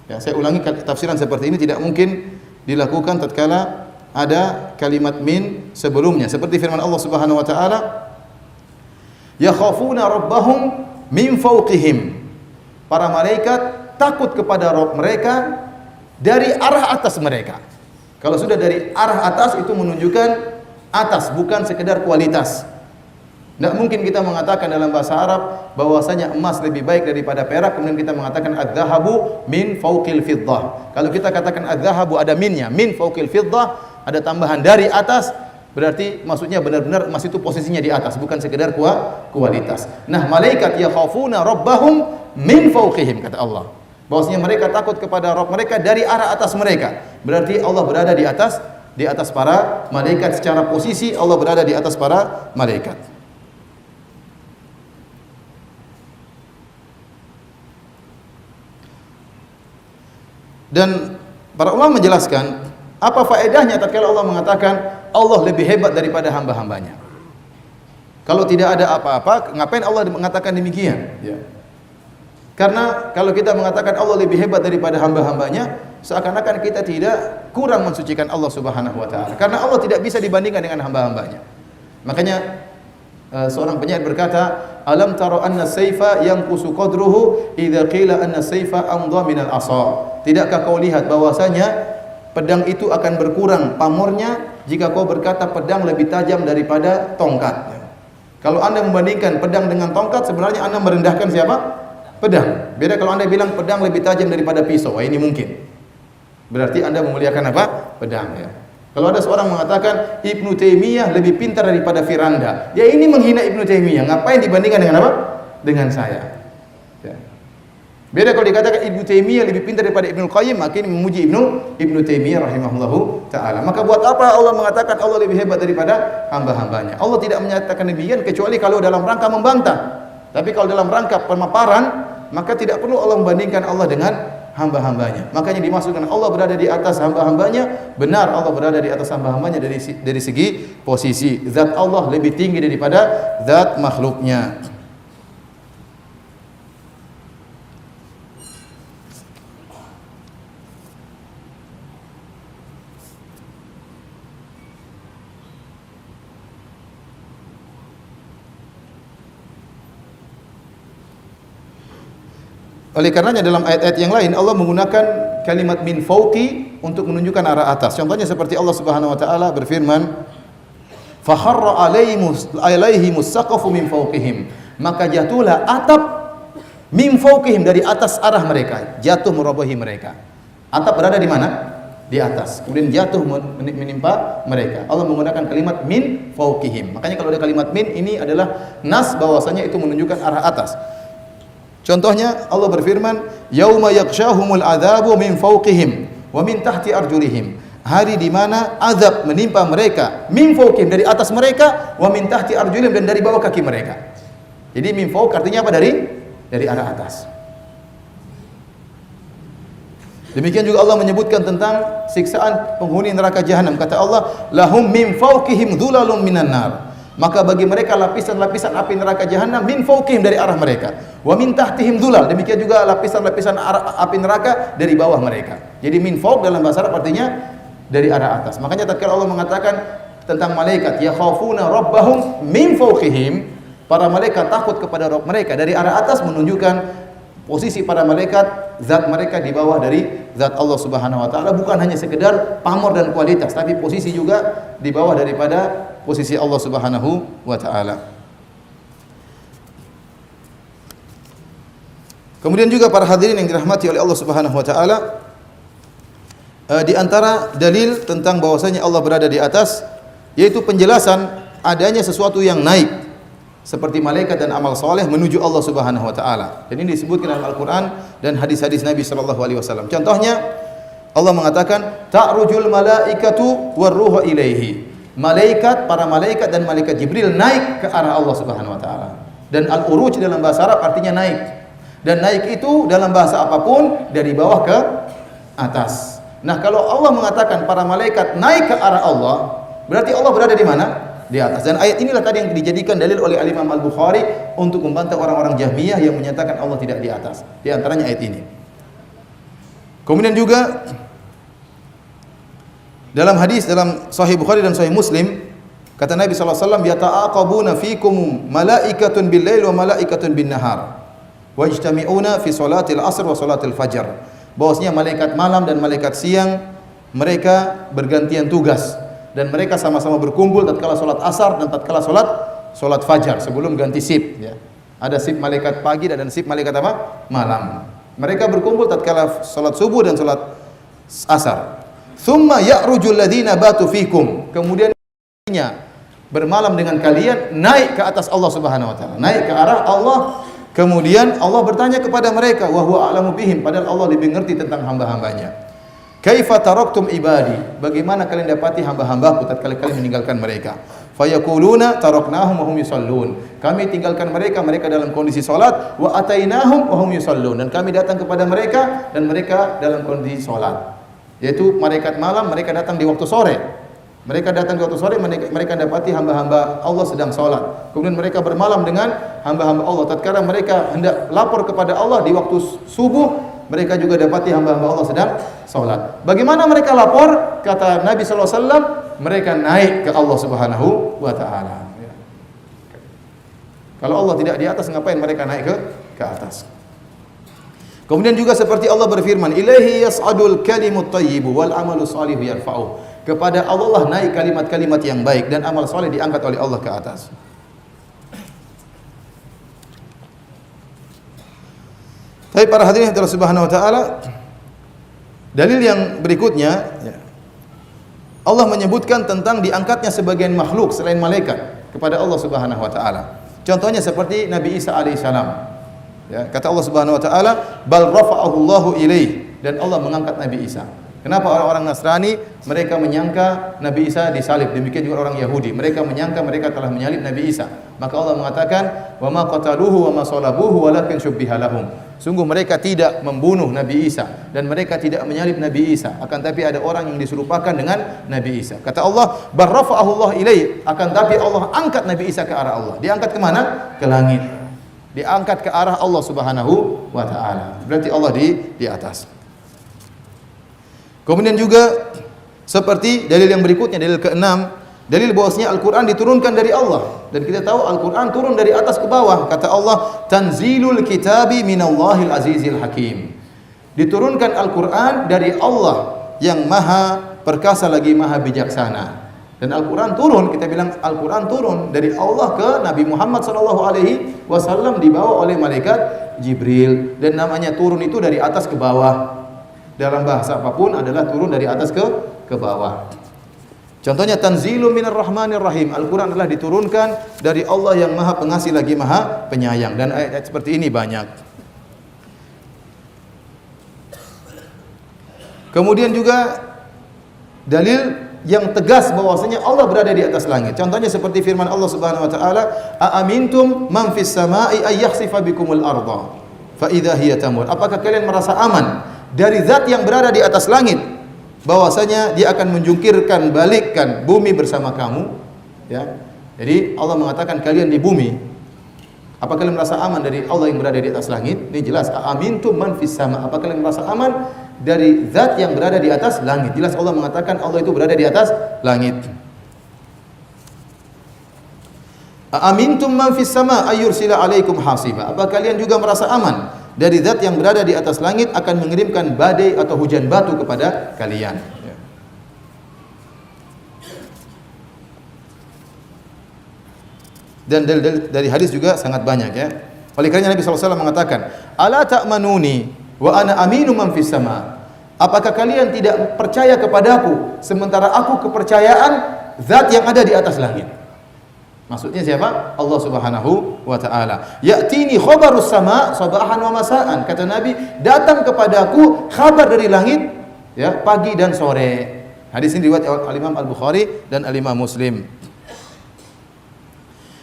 Ya, saya ulangi, tafsiran seperti ini tidak mungkin dilakukan tatkala ada kalimat min sebelumnya. Seperti firman Allah Subhanahu wa taala, "Yakhafuna rabbahum min fawqihim." Para malaikat takut kepada Rabb mereka dari arah atas mereka. Kalau sudah dari arah atas itu menunjukkan atas, bukan sekedar kualitas. Tidak mungkin kita mengatakan dalam bahasa Arab bahwasanya emas lebih baik daripada perak, kemudian kita mengatakan adz-dzahabu min fawqil fiddah. Kalau kita katakan adz-dzahabu ada minnya, min fawqil fiddah, ada tambahan dari atas, berarti maksudnya benar-benar emas itu posisinya di atas, bukan sekedar kualitas. Nah, malaikat yakhafuna rabbahum min fawqihim, kata Allah. Bahwasanya mereka takut kepada Rabb mereka dari arah atas mereka. Berarti Allah berada di atas para malaikat secara posisi, Allah berada di atas para malaikat. Dan para ulama menjelaskan apa faedahnya tatkala Allah mengatakan Allah lebih hebat daripada hamba-hambanya. Kalau tidak ada apa-apa, ngapain Allah mengatakan demikian? Ya. Karena kalau kita mengatakan Allah lebih hebat daripada hamba-hambanya, seakan-akan kita tidak kurang mensucikan Allah Subhanahu wa taala. Karena Allah tidak bisa dibandingkan dengan hamba-hambanya. Makanya seorang penyair berkata, "Alam tara anna sayfa yanqusu qadruhu idza qila anna sayfa amdha min al-asa." Tidakkah kau lihat bahwasanya pedang itu akan berkurang pamornya jika kau berkata pedang lebih tajam daripada tongkat. Kalau Anda membandingkan pedang dengan tongkat, sebenarnya Anda merendahkan siapa? Pedang. Beda kalau Anda bilang pedang lebih tajam daripada pisau. Wah, ini mungkin. Berarti Anda memuliakan apa? Pedang, ya. Kalau ada seorang mengatakan Ibnu Taimiyah lebih pintar daripada Firanda, ya ini menghina Ibnu Taimiyah. Ngapain dibandingkan dengan apa? Dengan saya. Ya. Beda kalau dikatakan Ibnu Taimiyah lebih pintar daripada Ibnu Qayyim, makin memuji Ibnu Taimiyah rahimahullahu taala. Maka buat apa Allah mengatakan Allah lebih hebat daripada hamba-hambanya? Allah tidak menyatakan demikian kecuali kalau dalam rangka membantah. Tapi kalau dalam rangka pemaparan, maka tidak perlu Allah membandingkan Allah dengan hamba-hambanya. Makanya dimaksudkan Allah berada di atas hamba-hambanya. Benar Allah berada di atas hamba-hambanya dari segi posisi. Zat Allah lebih tinggi daripada zat makhluknya. Oleh karenanya dalam ayat-ayat yang lain Allah menggunakan kalimat min fauqi untuk menunjukkan arah atas. Contohnya seperti Allah Subhanahu wa taala berfirman, "Fa kharra alaihimus saqafu min fawqihim." Maka jatuhlah atap min fawqihim dari atas arah mereka, jatuh merobohi mereka. Atap berada di mana? Di atas. Kemudian jatuh menimpa mereka. Allah menggunakan kalimat min fawqihim. Makanya kalau ada kalimat min, ini adalah nas bahwasanya itu menunjukkan arah atas. Contohnya Allah berfirman, "Yauma yaghshahumul adzabu min fawqihim wa min tahti arjulihim." Hari di mana azab menimpa mereka min fawqihim dari atas mereka, wa min tahti arjulihim dan dari bawah kaki mereka. Jadi min fawq artinya apa? Dari arah atas. Demikian juga Allah menyebutkan tentang siksaan penghuni neraka jahanam. Kata Allah, "Lahum min fawqihim dhulalun minan nar." Maka bagi mereka lapisan-lapisan api neraka jahanam min fawqihim dari arah mereka. Wa min tahtihim dhulal. Demikian juga lapisan-lapisan api neraka dari bawah mereka. Jadi min fawq dalam bahasa Arab artinya dari arah atas. Makanya tatkala Allah mengatakan tentang malaikat yakhafuna rabbahum min fawqihim, para malaikat takut kepada Rabb mereka dari arah atas, menunjukkan posisi para malaikat, zat mereka di bawah dari zat Allah Subhanahu wa taala, bukan hanya sekedar pamor dan kualitas, tapi posisi juga di bawah daripada posisi Allah Subhanahu wa taala. Kemudian juga para hadirin yang dirahmati oleh Allah Subhanahu wa taala, di antara dalil tentang bahwasanya Allah berada di atas yaitu penjelasan adanya sesuatu yang naik seperti malaikat dan amal soleh menuju Allah Subhanahu wa taala. Dan ini disebutkan dalam Al-Qur'an dan hadis-hadis Nabi sallallahu alaihi wasallam. Contohnya Allah mengatakan ta'rujul malaikatu warruhu ilaihi. Para malaikat dan malaikat Jibril naik ke arah Allah Subhanahu wa taala. Dan al-uruj dalam bahasa Arab artinya naik. Dan naik itu dalam bahasa apapun dari bawah ke atas. Nah, kalau Allah mengatakan para malaikat naik ke arah Allah, berarti Allah berada di mana? Di atas. Dan ayat inilah tadi yang dijadikan dalil oleh Imam Al-Bukhari untuk membantah orang-orang Jahmiyah yang menyatakan Allah tidak di atas. Di antaranya ayat ini. Kemudian juga dalam hadis dalam Sahih Bukhari dan Sahih Muslim, kata Nabi sallallahu alaihi wasallam, "Yata'aqabuna fikum malaikatun bil-lail wa malaikatun bin-nahar wa yajtami'una fi salatil asr wa salatil fajr." Bahwasanya malaikat malam dan malaikat siang mereka bergantian tugas dan mereka sama-sama berkumpul tatkala salat asar dan tatkala salat salat fajar sebelum ganti sip ya. Ada sip malaikat pagi dan ada sip malaikat apa? Malam. Mereka berkumpul tatkala salat subuh dan salat asar. Thumma ya'rujul ladzina batu fikum. Kemudian bermalam dengan kalian naik ke atas Allah Subhanahu wa taala, naik ke arah Allah. Kemudian Allah bertanya kepada mereka, wa huwa a'lamu bihim, padahal Allah lebih ngerti tentang hamba-hambanya. Kaifa taraktum ibadi? Bagaimana kalian dapati hamba-hambaku tatkala kalian meninggalkan mereka? Fayaquluna taraknahum wa hum yusallun. Kami tinggalkan mereka, mereka dalam kondisi salat, wa atainahum wa hum yusallun. Dan kami datang kepada mereka dan mereka dalam kondisi salat. Yaitu malaikat malam, mereka datang di waktu sore. Mereka datang di waktu sore, mereka dapati hamba-hamba Allah sedang salat. Kemudian mereka bermalam dengan hamba-hamba Allah. Tatkala mereka hendak lapor kepada Allah di waktu subuh, mereka juga dapati hamba-hamba Allah sedang salat. Bagaimana mereka lapor? Kata Nabi sallallahu alaihi wasallam, mereka naik ke Allah Subhanahu wa taala. Kalau Allah tidak di atas, ngapain mereka naik ke atas? Kemudian juga seperti Allah berfirman, "Ilaihi yas'adul kalimut thayyibu wal amalu shalihu yarfa'uh." Kepada Allah lah naik kalimat-kalimat yang baik dan amal saleh diangkat oleh Allah ke atas. Tapi para hadirin Allah Subhanahu wa taala, dalil yang berikutnya Allah menyebutkan tentang diangkatnya sebagian makhluk selain malaikat kepada Allah Subhanahu wa taala. Contohnya seperti Nabi Isa alaihissalam. Ya, kata Allah Subhanahu wa taala, "Bal rafa'ahu Allahu ilaih." Dan Allah mengangkat Nabi Isa. Kenapa orang-orang Nasrani mereka menyangka Nabi Isa disalib, demikian juga orang Yahudi, mereka menyangka mereka telah menyalib Nabi Isa. Maka Allah mengatakan, "Wa ma qataluhu wa ma salabuhu walakin syubbiha lahum." Sungguh mereka tidak membunuh Nabi Isa dan mereka tidak menyalib Nabi Isa, akan tapi ada orang yang diserupakan dengan Nabi Isa. Kata Allah, "Bal rafa'ahu Allah ilaih." Akan tapi Allah angkat Nabi Isa ke arah Allah. Diangkat ke mana? Ke langit. Diangkat ke arah Allah Subhanahu wa taala. Berarti Allah di atas. Kemudian juga seperti dalil yang berikutnya, dalil ke-6, dalil bahwasanya Al-Qur'an diturunkan dari Allah dan kita tahu Al-Qur'an turun dari atas ke bawah. Kata Allah, "Tanzilul kitabi minallahil azizil hakim." Diturunkan Al-Qur'an dari Allah yang Maha perkasa lagi Maha bijaksana. Dan Al-Qur'an turun, kita bilang Al-Qur'an turun dari Allah ke Nabi Muhammad sallallahu alaihi wasallam dibawa oleh malaikat Jibril, dan namanya turun itu dari atas ke bawah. Dalam bahasa apapun adalah turun dari atas ke bawah. Contohnya tanzilu minar rahmanir rahim. Al-Qur'an adalah diturunkan dari Allah yang Maha Pengasih lagi Maha Penyayang, dan ayat-ayat seperti ini banyak. Kemudian juga dalil yang tegas bahwasanya Allah berada di atas langit. Contohnya seperti firman Allah Subhanahu wa taala, "Aamintum man fis samai ay yakhsifa bikumul arda fa idza hiya tamur." Apakah kalian merasa aman dari zat yang berada di atas langit bahwasanya dia akan menjungkirkan balikkan bumi bersama kamu? Ya. Jadi Allah mengatakan kalian di bumi. Apa kalian merasa aman dari Allah yang berada di atas langit? Ini jelas, "Aamintum man fis sama." Apa kalian merasa aman dari zat yang berada di atas langit? Jelas Allah mengatakan Allah itu berada di atas langit. "Aamintum man fis sama ayyursila alaikum hasiba." Apa kalian juga merasa aman dari zat yang berada di atas langit akan mengirimkan badai atau hujan batu kepada kalian? Ya. Dan dari hadis juga sangat banyak ya. Oleh karena Nabi SAW mengatakan, "Ala ta'manuni wa ana aminu man fis sama." Apakah kalian tidak percaya kepadaku sementara aku kepercayaan zat yang ada di atas langit? Maksudnya siapa? Allah Subhanahu wa taala. "Ya'tini khabarus sama sabahan wa masaan." Kata Nabi, datang kepadaku kabar dari langit ya, pagi dan sore. Hadis ini riwayat Al-Imam Al-Bukhari dan Al-Imam Muslim.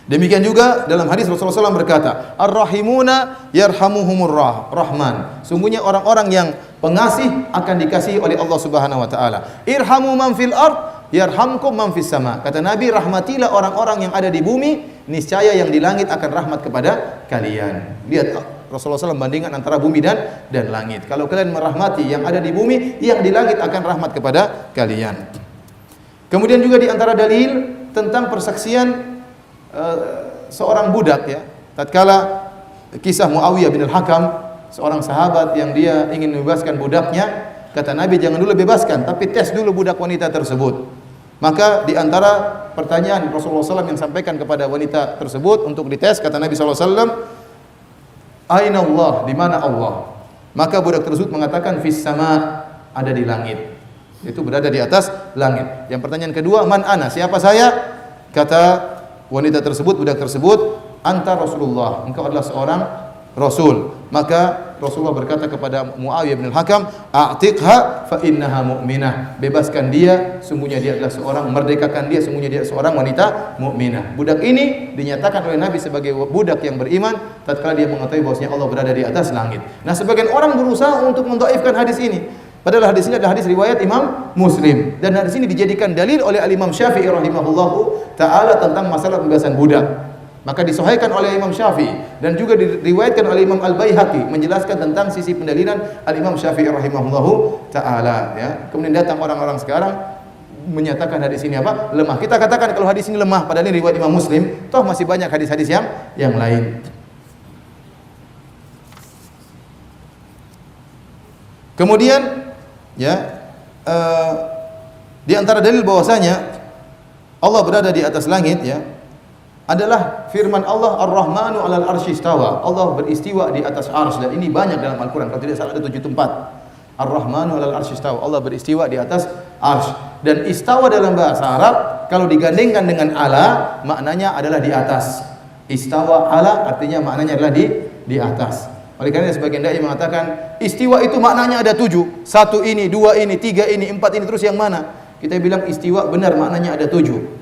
Demikian juga dalam hadis Rasulullah SAW berkata, "Ar-rahimuna yarhamuhumur rahman." Sungguhnya orang-orang yang pengasih akan dikasihi oleh Allah Subhanahu wa taala. "Irhamu man fil ard yarhamkum man fis sama." Kata Nabi, rahmatilah orang-orang yang ada di bumi, niscaya yang di langit akan rahmat kepada kalian. Lihat Rasulullah SAW bandingkan antara bumi dan langit. Kalau kalian merahmati yang ada di bumi, yang di langit akan rahmat kepada kalian. Kemudian juga di antara dalil tentang persaksian seorang budak ya. Tatkala kisah Muawiyah bin Al-Hakam, seorang sahabat yang dia ingin membebaskan budaknya, kata Nabi, jangan dulu bebaskan, tapi tes dulu budak wanita tersebut. Maka di antara pertanyaan Rasulullah SAW yang sampaikan kepada wanita tersebut untuk dites, kata Nabi SAW, Aina Allah, di mana Allah? Maka budak tersebut mengatakan fis sama, ada di langit. Itu berada di atas langit. Yang pertanyaan kedua, man ana, siapa saya? Kata wanita tersebut, budak tersebut, anta Rasulullah, engkau adalah seorang Rasul. Maka Rasulullah berkata kepada Muawiyah bin Al-Hakam, a'tiqha fa innaha mu'minah. Bebaskan dia, sungguhnya dia adalah seorang, merdekakan dia, sungguhnya dia seorang wanita mukminah. Budak ini dinyatakan oleh Nabi sebagai budak yang beriman tatkala dia mengetahui bahwasanya Allah berada di atas langit. Nah, sebagian orang berusaha untuk mendhaifkan hadis ini. Padahal hadis ini adalah hadis riwayat Imam Muslim, dan hadis ini dijadikan dalil oleh Al-Imam Syafi'i rahimahullahu taala tentang masalah pembebasan budak. Maka disahihkan oleh Imam Syafi'i dan juga diriwayatkan oleh Imam Al-Baihaqi menjelaskan tentang sisi pendalilan Al-Imam Syafi'i rahimahullahu taala, ya. Kemudian datang orang-orang sekarang menyatakan hadis ini apa? Lemah. Kita katakan kalau hadis ini lemah padahal ini riwayat Imam Muslim, toh masih banyak hadis-hadis yang lain. Kemudian di antara dalil bahwasanya Allah berada di atas langit, ya, adalah firman Allah Ar-Rahmanu 'alal arsy istawa. Allah beristiwa di atas arsy, dan ini banyak dalam Al-Qur'an. Kalau tidak salah ada 7 tempat. Ar-Rahmanu 'alal arsy istawa. Allah beristiwa di atas arsy. Dan istawa dalam bahasa Arab kalau digandengkan dengan ala, maknanya adalah di atas. Istawa ala artinya maknanya adalah di atas. Oleh karena sebagian dai mengatakan istiwa itu maknanya ada 7. 1 ini, 2 ini, 3 ini, 4 ini, terus yang mana? Kita bilang istiwa benar maknanya ada 7.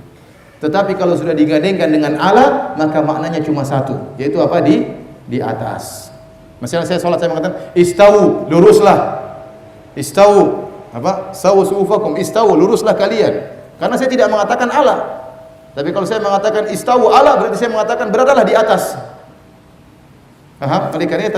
Tetapi kalau sudah digandengkan dengan ala, maka maknanya cuma 1, yaitu apa? Di atas. Misalnya saya sholat, saya mengatakan istau, luruslah. Istau, apa? Sawu sufufakum, istau, luruslah kalian. Karena saya tidak mengatakan ala. Tapi kalau saya mengatakan istau ala, berarti saya mengatakan beradalah di atas. Paham? Oleh karena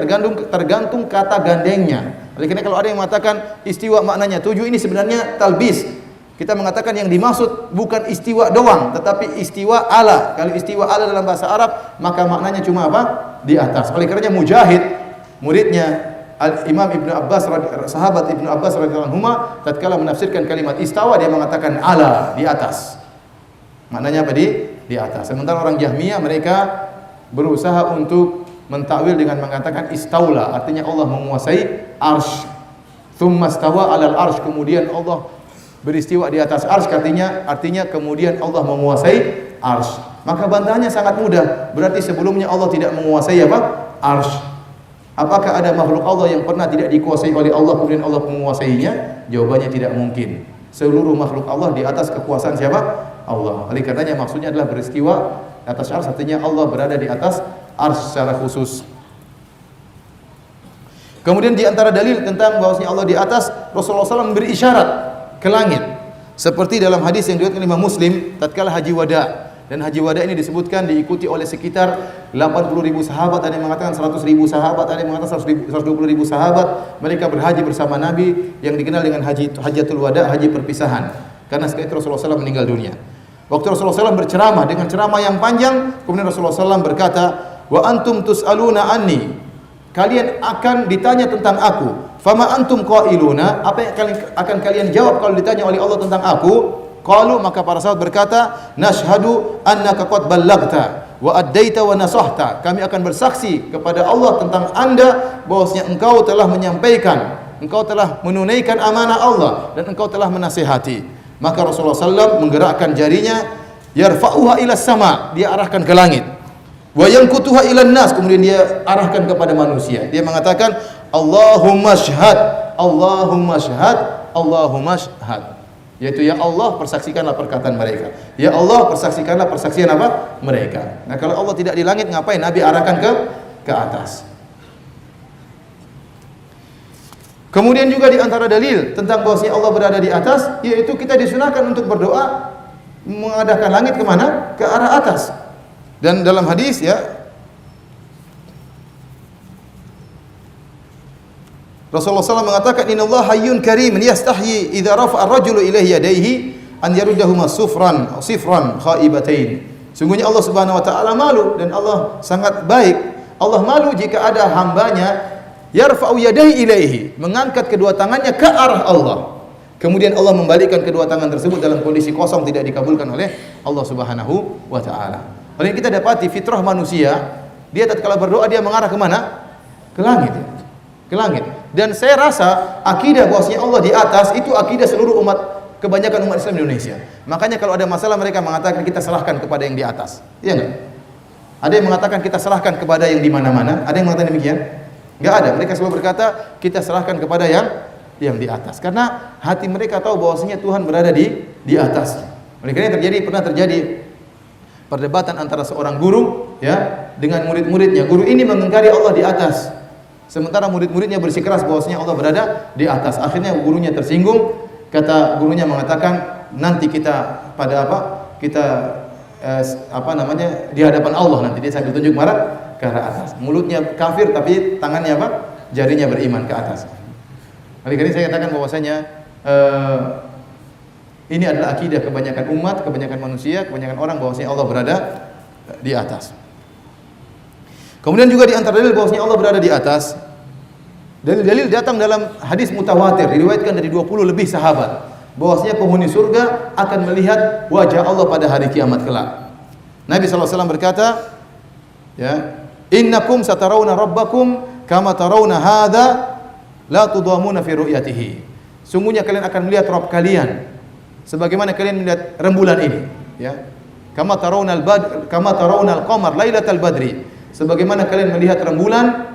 tergantung kata gandengnya. Oleh karena kalau ada yang mengatakan istiwa maknanya 7, ini sebenarnya talbis. Kita mengatakan yang dimaksud bukan istiwa doang, tetapi istiwa ala. Kalau istiwa ala dalam bahasa Arab, maka maknanya cuma apa? Di atas. Oleh karenanya Mujahid, muridnya Imam Ibnu Abbas, sahabat Ibnu Abbas radhiyallahu anhu, tatkala menafsirkan kalimat istawa, dia mengatakan ala, di atas. Maknanya apa? Di atas. Sementara orang Jahmiyah, mereka berusaha untuk mentakwil dengan mengatakan istaula, artinya Allah menguasai arsy. Tsumma stawa 'alal arsy, kemudian Allah beristiwa di atas arsy, artinya kemudian Allah menguasai arsy. Maka bantahannya sangat mudah. Berarti sebelumnya Allah tidak menguasai apa? Arsy. Apakah ada makhluk Allah yang pernah tidak dikuasai oleh Allah kemudian Allah menguasainya? Jawabannya tidak mungkin. Seluruh makhluk Allah di atas kekuasaan siapa? Allah. Oleh karenanya maksudnya adalah beristiwa di atas arsy, artinya Allah berada di atas arsy secara khusus. Kemudian di antara dalil tentang bahwasanya Allah di atas, Rasulullah SAW memberi isyarat ke langit, seperti dalam hadis yang diriwayatkan Imam Muslim tatkala haji wada. Dan haji wada ini disebutkan diikuti oleh sekitar 80.000 sahabat, ada yang mengatakan 100.000 sahabat, ada yang mengatakan 120.000 sahabat. Mereka berhaji bersama Nabi yang dikenal dengan hajatul wada, haji perpisahan. Karena setelah itu Rasulullah SAW meninggal dunia. Waktu Rasulullah SAW berceramah dengan ceramah yang panjang, kemudian Rasulullah SAW berkata, wa antum tus'aluna anni, kalian akan ditanya tentang aku. Fama antum qailuna, apa yang akan kalian jawab kalau ditanya oleh Allah tentang aku? Qalu, maka para sahabat berkata, nashhadu annaka qad ballaghta wa addaita wa nasahta. Kami akan bersaksi kepada Allah tentang Anda bahwasanya engkau telah menyampaikan, engkau telah menunaikan amanah Allah, dan engkau telah menasihati. Maka Rasulullah SAW menggerakkan jarinya, yarfa'uha ila sama, dia arahkan ke langit. Wa yankutuha ila nas, kemudian dia arahkan kepada manusia. Dia mengatakan, Allahumma syhad, Allahumma syhad, Allahumma syhad. Yaitu ya Allah, persaksikanlah perkataan mereka. Ya Allah, persaksikanlah persaksian apa? Mereka. Nah, kalau Allah tidak di langit, ngapain Nabi arahkan ke atas? Kemudian juga di antara dalil tentang bahwasanya Allah berada di atas, yaitu kita disunahkan untuk berdoa menghadapkan langit kemana? Ke arah atas. Dan dalam hadis, ya, Rasulullah SAW mengatakan, Innallaha hayyun karim yastahyi idza rafa'a ar-rajulu ilaihi yadayhi an yaruddahuma sifran khaibatain. Sungguhnya Allah Subhanahu wa taala malu, dan Allah sangat baik. Allah malu jika ada hambanya yarfa'u yadayhi ilaihi, mengangkat kedua tangannya ke arah Allah. Kemudian Allah membalikkan kedua tangan tersebut dalam kondisi kosong, tidak dikabulkan oleh Allah Subhanahu wa taala. Oleh kita dapati fitrah manusia, dia tatkala berdoa dia mengarah ke mana? Ke langit. Ke langit. Dan saya rasa akidah bahwasanya Allah di atas itu akidah seluruh kebanyakan umat Islam di Indonesia. Makanya kalau ada masalah mereka mengatakan kita serahkan kepada yang di atas. Iya enggak? Ada yang mengatakan kita serahkan kepada yang di mana-mana, ada yang mengatakan demikian? Enggak ada. Mereka selalu berkata kita serahkan kepada yang di atas. Karena hati mereka tahu bahwasanya Tuhan berada di atas. Oleh karena pernah terjadi perdebatan antara seorang guru ya dengan murid-muridnya. Guru ini mengingkari Allah di atas. Sementara murid-muridnya bersikeras bahwasanya Allah berada di atas. Akhirnya gurunya tersinggung. Kata gurunya mengatakan, nanti kita pada apa? Kita di hadapan Allah nanti. Dia sambil tunjuk marah ke arah atas. Mulutnya kafir tapi tangannya apa? Jarinya beriman ke atas. Oleh karena saya katakan bahwasanya ini adalah akidah kebanyakan umat, kebanyakan manusia, kebanyakan orang bahwasanya Allah berada di atas. Kemudian juga di antara dalil bahwasanya Allah berada di atas, dalil-dalil datang dalam hadis mutawatir diriwayatkan dari 20 lebih sahabat bahwasanya penghuni surga akan melihat wajah Allah pada hari kiamat kelak. Nabi sallallahu alaihi wasallam berkata, ya, "Innakum satarawna rabbakum kama tarawna hadza la tudamuna fi ru'yatihi." Sungguhnya kalian akan melihat Rabb kalian sebagaimana kalian melihat rembulan ini, ya. Kama tarawna al-badr kama tarawna al-qamar lailatal badri. Sebagaimana kalian melihat rembulan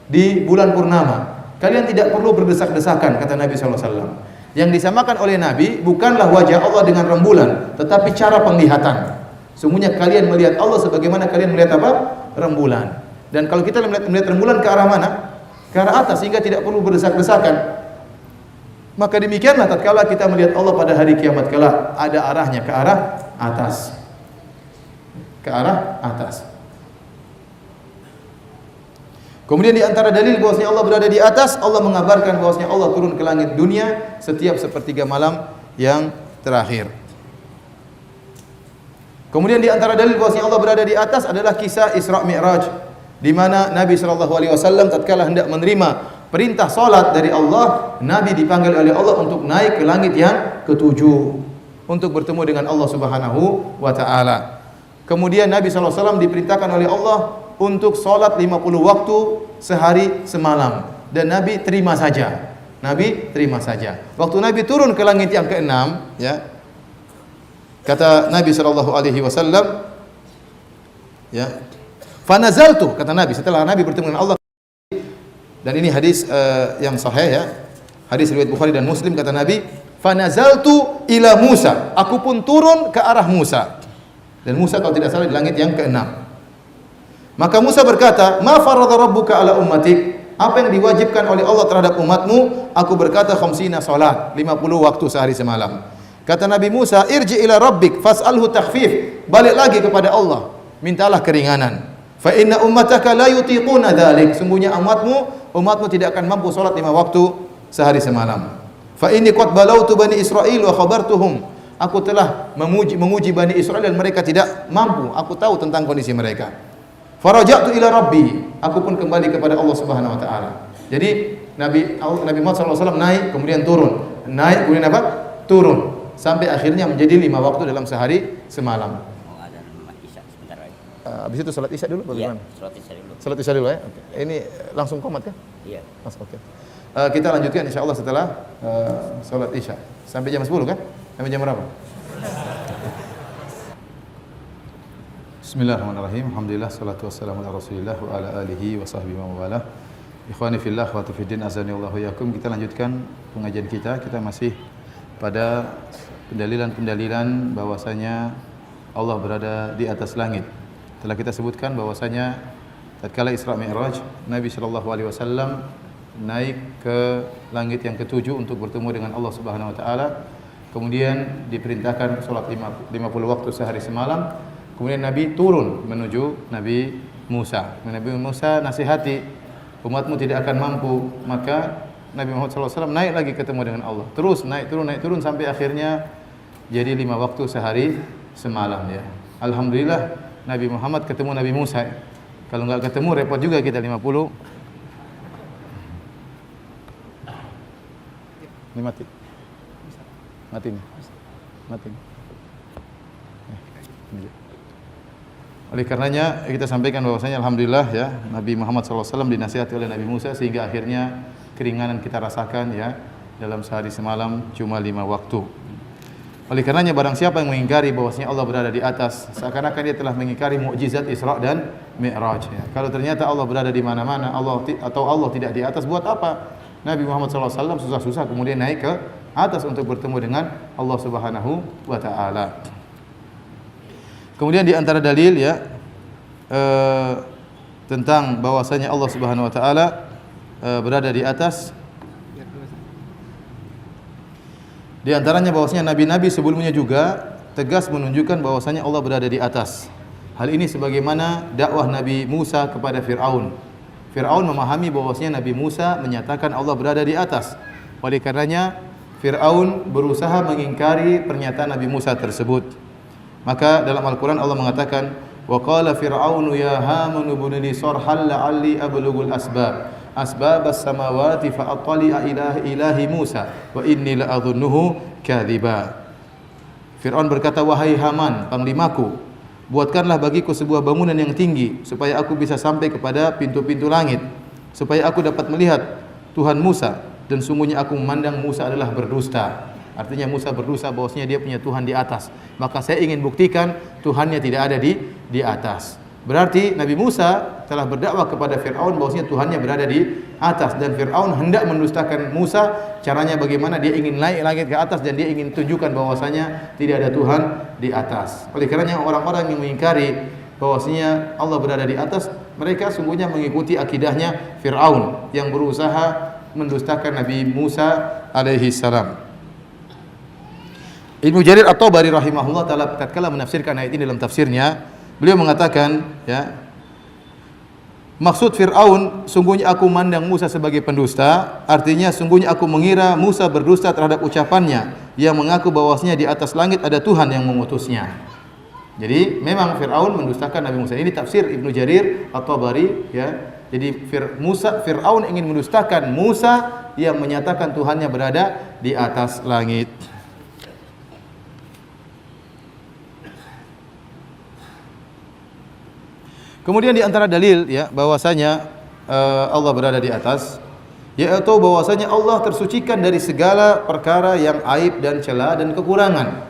di bulan purnama, kalian tidak perlu berdesak-desakan, kata Nabi sallallahu alaihi wasallam. Yang disamakan oleh Nabi bukanlah wajah Allah dengan rembulan, tetapi cara penglihatan. Sungguhnya kalian melihat Allah sebagaimana kalian melihat apa? Rembulan. Dan kalau kita melihat rembulan ke arah mana? Ke arah atas, sehingga tidak perlu berdesak-desakan. Maka demikianlah tatkala kita melihat Allah pada hari kiamat kelak, ada arahnya ke arah atas. Ke arah atas. Kemudian di antara dalil bahwasanya Allah berada di atas, Allah mengabarkan bahwasanya Allah turun ke langit dunia setiap sepertiga malam yang terakhir. Kemudian di antara dalil bahwasanya Allah berada di atas adalah kisah Isra Mi'raj, di mana Nabi sallallahu alaihi wasallam tatkala hendak menerima perintah salat dari Allah, Nabi dipanggil oleh Allah untuk naik ke langit yang ketujuh untuk bertemu dengan Allah Subhanahu wa taala. Kemudian Nabi sallallahu alaihi wasallam diperintahkan oleh Allah untuk salat 50 waktu sehari semalam, dan Nabi terima saja. Nabi terima saja. Waktu Nabi turun ke langit yang ke-6, ya. Kata Nabi sallallahu alaihi wasallam, ya. Fanazaltu, kata Nabi setelah Nabi bertemu dengan Allah. Dan ini hadis yang sahih, ya. Hadis riwayat Bukhari dan Muslim, kata Nabi, "Fanazaltu ila Musa." Aku pun turun ke arah Musa. Dan Musa kalau tidak salah di langit yang ke-6. Maka Musa berkata, "Ma faradha rabbuka ala ummatik?" Apa yang diwajibkan oleh Allah terhadap umatmu? Aku berkata, "Khamsina salat." 50 waktu sehari semalam. Kata Nabi Musa, "Irji ila rabbik fas'alhu takhfif." Balik lagi kepada Allah, mintalah keringanan. Fa inna ummataka la yutiquna dzalik. Sungguhnya umatmu tidak akan mampu salat 5 waktu sehari semalam. Fa inni qad balautu bani Israil wa khabartuhum. Aku telah menguji Bani Israel dan mereka tidak mampu. Aku tahu tentang kondisi mereka. Faraja'tu ila rabbi, aku pun kembali kepada Allah Subhanahu wa taala. Jadi Nabi Muhammad sallallahu alaihi wasallam naik kemudian turun. Naik kemudian apa? Turun. Sampai akhirnya menjadi 5 waktu dalam sehari semalam. Mau ada Isya sebentar lagi. Habis itu salat Isya dulu bagaimana? Iya, salat Isya dulu. Salat Isya dulu ya. Okay. Ini langsung qomat kan? Iya. Oke. Kita lanjutkan insyaallah setelah salat Isya. Sampai jam 10 kan? Sampai jam berapa? Bismillahirrahmanirrahim. Alhamdulillah, salatu wassalamu ala Rasulillah wa ala alihi wa sahbihi wa wala. Ikhwani fillah wa fiddin, azanillahu yakum. Kita lanjutkan pengajian kita. Kita masih pada pendalilan-pendalilan bahwasanya Allah berada di atas langit. Telah kita sebutkan bahwasanya tatkala Isra Mi'raj, Nabi sallallahu alaihi wasallam naik ke langit yang ketujuh untuk bertemu dengan Allah Subhanahu wa taala. Kemudian diperintahkan salat 50 waktu sehari semalam. Kemudian Nabi turun menuju Nabi Musa. Nabi Musa nasihati, umatmu tidak akan mampu. Maka Nabi Muhammad SAW naik lagi ketemu dengan Allah. Terus naik turun sampai akhirnya jadi 5 waktu sehari semalam, ya. Alhamdulillah Nabi Muhammad ketemu Nabi Musa. Kalau enggak ketemu repot juga kita 50. Ini mati. Mati nih. Mati. Oleh karenanya kita sampaikan bahwasanya alhamdulillah ya Nabi Muhammad SAW dinasihati oleh Nabi Musa sehingga akhirnya keringanan kita rasakan ya dalam sehari semalam cuma 5 waktu. Oleh karenanya barang siapa yang mengingkari bahwasanya Allah berada di atas, seakan-akan dia telah mengingkari mukjizat Isra dan Mi'raj ya. Kalau ternyata Allah berada di mana-mana, Allah tidak di atas, buat apa Nabi Muhammad SAW susah-susah kemudian naik ke atas untuk bertemu dengan Allah Subhanahu wa taala. Kemudian di antara dalil ya tentang bahwasanya Allah Subhanahu wa taala berada di atas, di antaranya bahwasanya nabi-nabi sebelumnya juga tegas menunjukkan bahwasanya Allah berada di atas. Hal ini sebagaimana dakwah Nabi Musa kepada Fir'aun. Fir'aun memahami bahwasanya Nabi Musa menyatakan Allah berada di atas. Oleh karenanya Fir'aun berusaha mengingkari pernyataan Nabi Musa tersebut. Maka dalam Al-Quran Allah mengatakan, wa qala fir'aunu ya Haman ibn li sarhal la'alli ablughul asbabas samawati fa attali'a ilahi Musa wa inni la'adhunnuhu kadhiba. Fir'aun berkata, wahai Haman, panglimaku, buatkanlah bagiku sebuah bangunan yang tinggi supaya aku bisa sampai kepada pintu-pintu langit, supaya aku dapat melihat Tuhan Musa, dan sungguhnya aku memandang Musa adalah berdusta. Artinya Musa berdosa bahwasanya dia punya Tuhan di atas. Maka saya ingin buktikan Tuhannya tidak ada di atas. Berarti Nabi Musa telah berdakwah kepada Fir'aun bahwasanya Tuhannya berada di atas, dan Fir'aun hendak mendustakan Musa. Caranya bagaimana? Dia ingin naik langit ke atas dan dia ingin tunjukkan bahwasanya tidak ada Tuhan di atas. Oleh karenanya orang-orang yang mengingkari bahwasanya Allah berada di atas, mereka sungguhnya mengikuti akidahnya Fir'aun yang berusaha mendustakan Nabi Musa alaihi salam. Ibnu Jarir At-Tabari rahimahullah taala tatkala menafsirkan ayat ini dalam tafsirnya, beliau mengatakan ya, maksud Fir'aun, sungguhnya aku mandang Musa sebagai pendusta, artinya sungguhnya aku mengira Musa berdusta terhadap ucapannya yang mengaku bahwasanya di atas langit ada Tuhan yang mengutusnya. Jadi memang Fir'aun mendustakan Nabi Musa. Ini tafsir Ibnu Jarir At-Tabari ya. Jadi Fir'aun ingin mendustakan Musa yang menyatakan Tuhannya berada di atas langit. Kemudian di antara dalil ya bahwasanya Allah berada di atas, yaitu bahwasanya Allah tersucikan dari segala perkara yang aib dan celah dan kekurangan.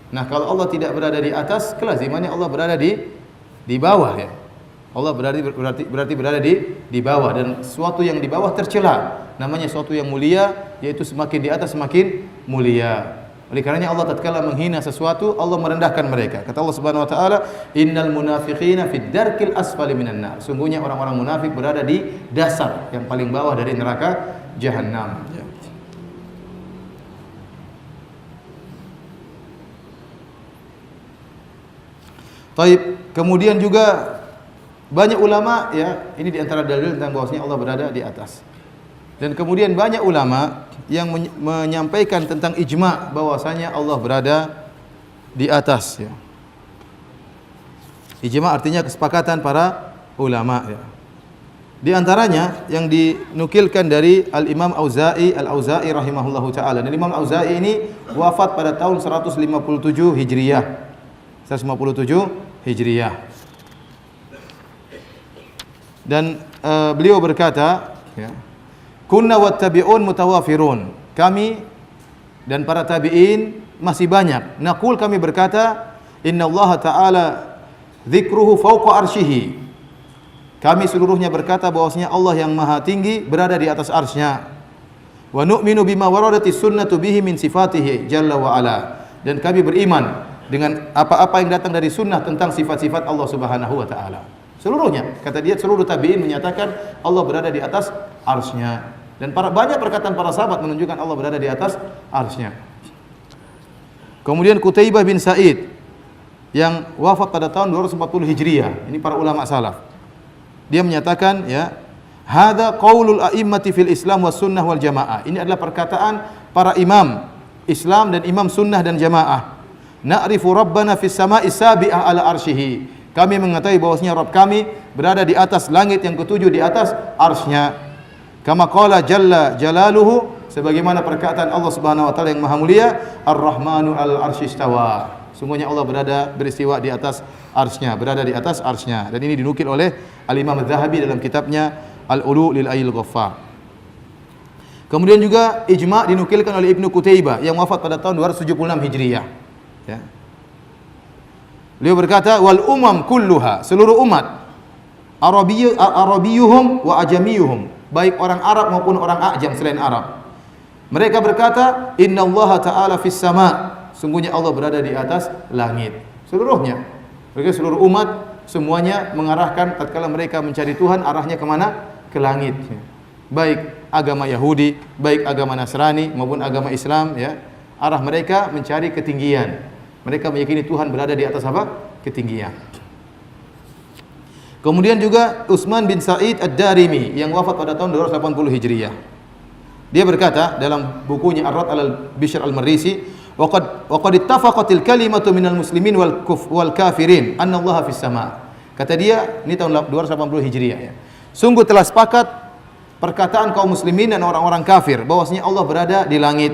Nah, kalau Allah tidak berada di atas, kelazimannya Allah berada di bawah ya. Allah berarti berada di bawah, dan sesuatu yang di bawah tercela. Namanya sesuatu yang mulia, yaitu semakin di atas semakin mulia. Oleh karenanya Allah tatkala menghina sesuatu, Allah merendahkan mereka. Kata Allah Subhanahu wa taala, innal munafiqina fid darkil asfali minan nar. Sungguhnya orang-orang munafik berada di dasar yang paling bawah dari neraka jahanam. Ya. Taib, kemudian juga banyak ulama ya, ini di antara dalil tentang bahwasanya Allah berada di atas. Dan kemudian banyak ulama yang menyampaikan tentang ijma' bahwasanya Allah berada di atas ya. Ijma' artinya kesepakatan para ulama ya. Di antaranya yang dinukilkan dari Al-Imam Al-Auza'i rahimahullahu taala. Dan Imam Auza'i ini wafat pada tahun 157 Hijriah. 157 Hijriah. Dan beliau berkata ya, kunna wattabi'un mutawafirun. Kami dan para tabi'in masih banyak. Naqul, kami berkata, inna Allah ta'ala dzikruhu fawqa arsyihi. Kami seluruhnya berkata bahwasanya Allah yang maha tinggi berada di atas arsy-Nya. Wa nu'minu bima waradati sunnatu bihi min sifatihi jalla wa ala. Dan kami beriman dengan apa-apa yang datang dari sunnah tentang sifat-sifat Allah Subhanahu wa taala. Seluruhnya, kata dia, seluruh tabi'in menyatakan Allah berada di atas arsy-Nya. Dan banyak perkataan para sahabat menunjukkan Allah berada di atas arsy-Nya. Kemudian Qutaibah bin Sa'id yang wafat pada tahun 240 Hijriah. Ini para ulama salaf. Dia menyatakan ya, hadza qaulul a'immati fil Islam was sunnah wal jamaah. Ini adalah perkataan para imam Islam dan imam sunnah dan jamaah. Na'rifu rabbana fis sama'i sabi'ah ala arsyihi. Kami mengetahui bahwasanya Rabb kami berada di atas langit yang ketujuh di atas arsy-Nya. Kama qala jalla jalaluhu, sebagaimana perkataan Allah Subhanahu wa taala yang Maha Mulia, Ar-Rahmanu 'alal 'arsy istawa. Sungguhnya Allah beristiwa di atas arsy-Nya, berada di atas arsy-Nya. Dan ini dinukil oleh Al-Imam Az-Zahabi dalam kitabnya Al-Ulu lil Ayyil Ghaffar. Kemudian juga ijma' dinukilkan oleh Ibnu Qutaibah yang wafat pada tahun 276 Hijriah. Ya. Beliau berkata, wal umam kulluha, seluruh umat, Arabiyuhum wa ajamiyuhum, baik orang Arab maupun orang Ajam selain Arab. Mereka berkata, innallaha ta'ala fis sama', sungguhnya Allah berada di atas langit. Seluruhnya. Mereka seluruh umat semuanya mengarahkan tatkala mereka mencari Tuhan arahnya kemana? Ke langit. Baik agama Yahudi, baik agama Nasrani maupun agama Islam, ya. Arah mereka mencari ketinggian. Mereka meyakini Tuhan berada di atas apa? Ketinggian. Kemudian juga Utsman bin Sa'id Ad-Darimi yang wafat pada tahun 280 Hijriah. Dia berkata dalam bukunya Ar-Rad 'alal Bishr al-Marrisi, Waqad ittafaqatil kalimatu minal muslimin wal kafirin anna Allah fis sama'. Kata dia, ini tahun 280 Hijriah ya. Sungguh telah sepakat perkataan kaum muslimin dan orang-orang kafir bahwasanya Allah berada di langit.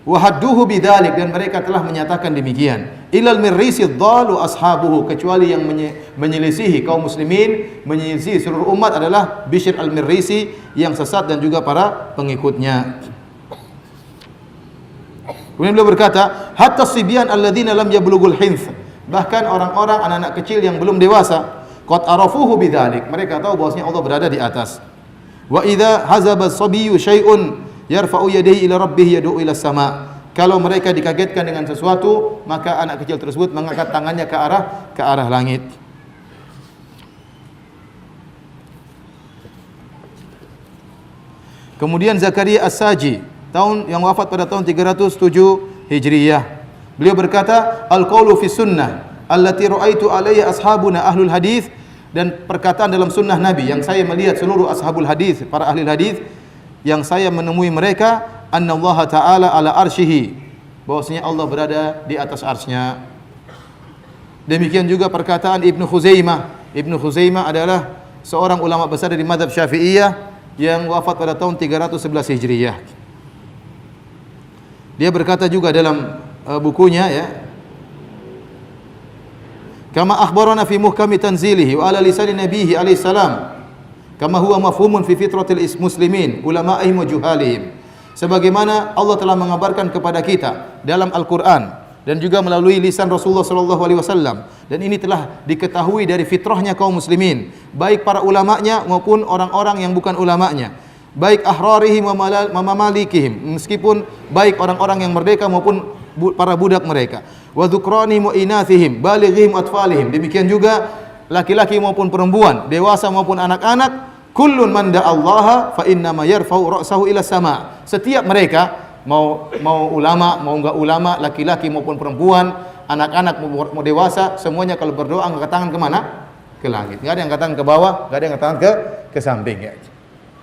Wa hadduhu bidzalik, dan mereka telah menyatakan demikian. Ilal mirrisi dhalu ashabuhu, kecuali yang menyelisihi kaum muslimin, menyelisihi seluruh umat adalah Bishr al-Mirrisi yang sesat dan juga para pengikutnya. Kemudian beliau berkata, hatta sibyan alladzina lam yablughul hinth, bahkan orang-orang anak-anak kecil yang belum dewasa, qad arafuhu bidzalik, mereka tahu bahwasanya Allah berada di atas. Wa idza hazaba as-sabiyyu syai'un yarfa'u yadayhi ila rabbih yad'u ila sama'. Kalau mereka dikagetkan dengan sesuatu, maka anak kecil tersebut mengangkat tangannya ke arah langit. Kemudian Zakaria As-Saji yang wafat pada tahun 307 Hijriyah. Beliau berkata, al-qaulu fi sunnah allati ra'aitu 'alaiha ashabuna ahlul hadis, dan perkataan dalam sunnah Nabi yang saya melihat seluruh ashabul hadis, para ahli hadis yang saya menemui mereka, annallaha ta'ala ala arsyihi, bahwasanya Allah berada di atas arsy-Nya. Demikian juga perkataan Ibnu Khuzaimah. Ibnu Khuzaimah adalah seorang ulama besar dari mazhab Syafi'iyah yang wafat pada tahun 311 Hijriyah. Dia berkata juga dalam bukunya ya, kama akhbarana fi muhkami tanzilihi wa ala lisani nabihi alaihi salam, kama huwa mafhumun fi fitratil muslimin ulama'ihim wa juhalihim, sebagaimana Allah telah mengabarkan kepada kita dalam Al-Qur'an dan juga melalui lisan Rasulullah sallallahu alaihi wasallam, dan ini telah diketahui dari fitrahnya kaum muslimin, baik para ulamanya maupun orang-orang yang bukan ulamanya, baik ahrarihim wa mamalikihim, meskipun baik orang-orang yang merdeka maupun para budak mereka, wa dzukranihim wa inathihim balighihim atfalihim, demikian juga laki-laki maupun perempuan, dewasa maupun anak-anak, kullun man da'allaha fa inna ma yarfa'u ra'sahu ila sama'. Setiap mereka mau ulama, mau enggak ulama, laki-laki maupun perempuan, anak-anak mau dewasa, semuanya kalau berdoa angkat tangan kemana? Ke langit. Enggak ada yang angkat tangan ke bawah, enggak ada yang angkat tangan ke samping ya.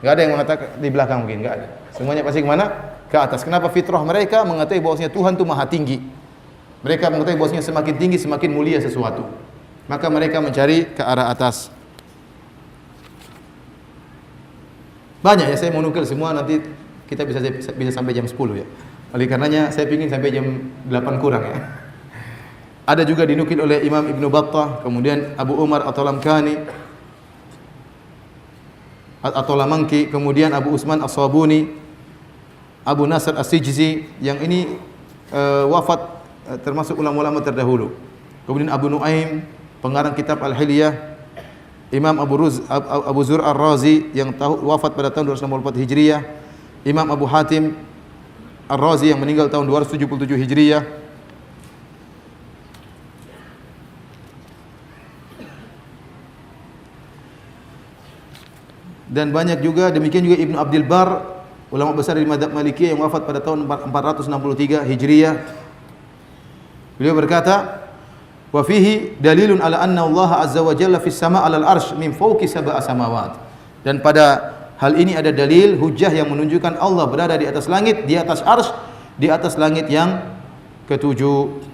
Enggak ada yang mengatakan di belakang mungkin, enggak ada. Semuanya pasti kemana? Ke atas. Kenapa? Fitrah mereka mengetahui bahwasanya Tuhan itu maha tinggi. Mereka mengetahui bahwasanya semakin tinggi semakin mulia sesuatu. Maka mereka mencari ke arah atas. Banyak ya, saya mau nukil semua, nanti kita bisa sampai jam 10 ya. Oleh karenanya saya ingin sampai jam 8 kurang ya. Ada juga dinukil oleh Imam Ibnu Battah, kemudian Abu Umar At-Talamkani, At-Talamangki, kemudian Abu Usman As-Sabuni, Abu Nasr As-Sijzi, yang ini wafat termasuk ulama-ulama terdahulu. Kemudian Abu Nuaim, pengarang kitab Al-Hilyah, Imam Abu Zur Ar-Razi yang wafat pada tahun 264 Hijriyah, Imam Abu Hatim Ar-Razi yang meninggal tahun 277 Hijriyah. Dan banyak juga, demikian juga Ibnu Abdul Bar, ulama besar dari mazhab Malikiyah yang wafat pada tahun 463 Hijriyah. Beliau berkata, wa fihi dalilun ala anna Allah azza wa jalla fis sama' 'alal arsy min fawqi sab'a samawat. Dan pada hal ini ada dalil hujjah yang menunjukkan Allah berada di atas langit, di atas arsy, di atas langit yang ketujuh.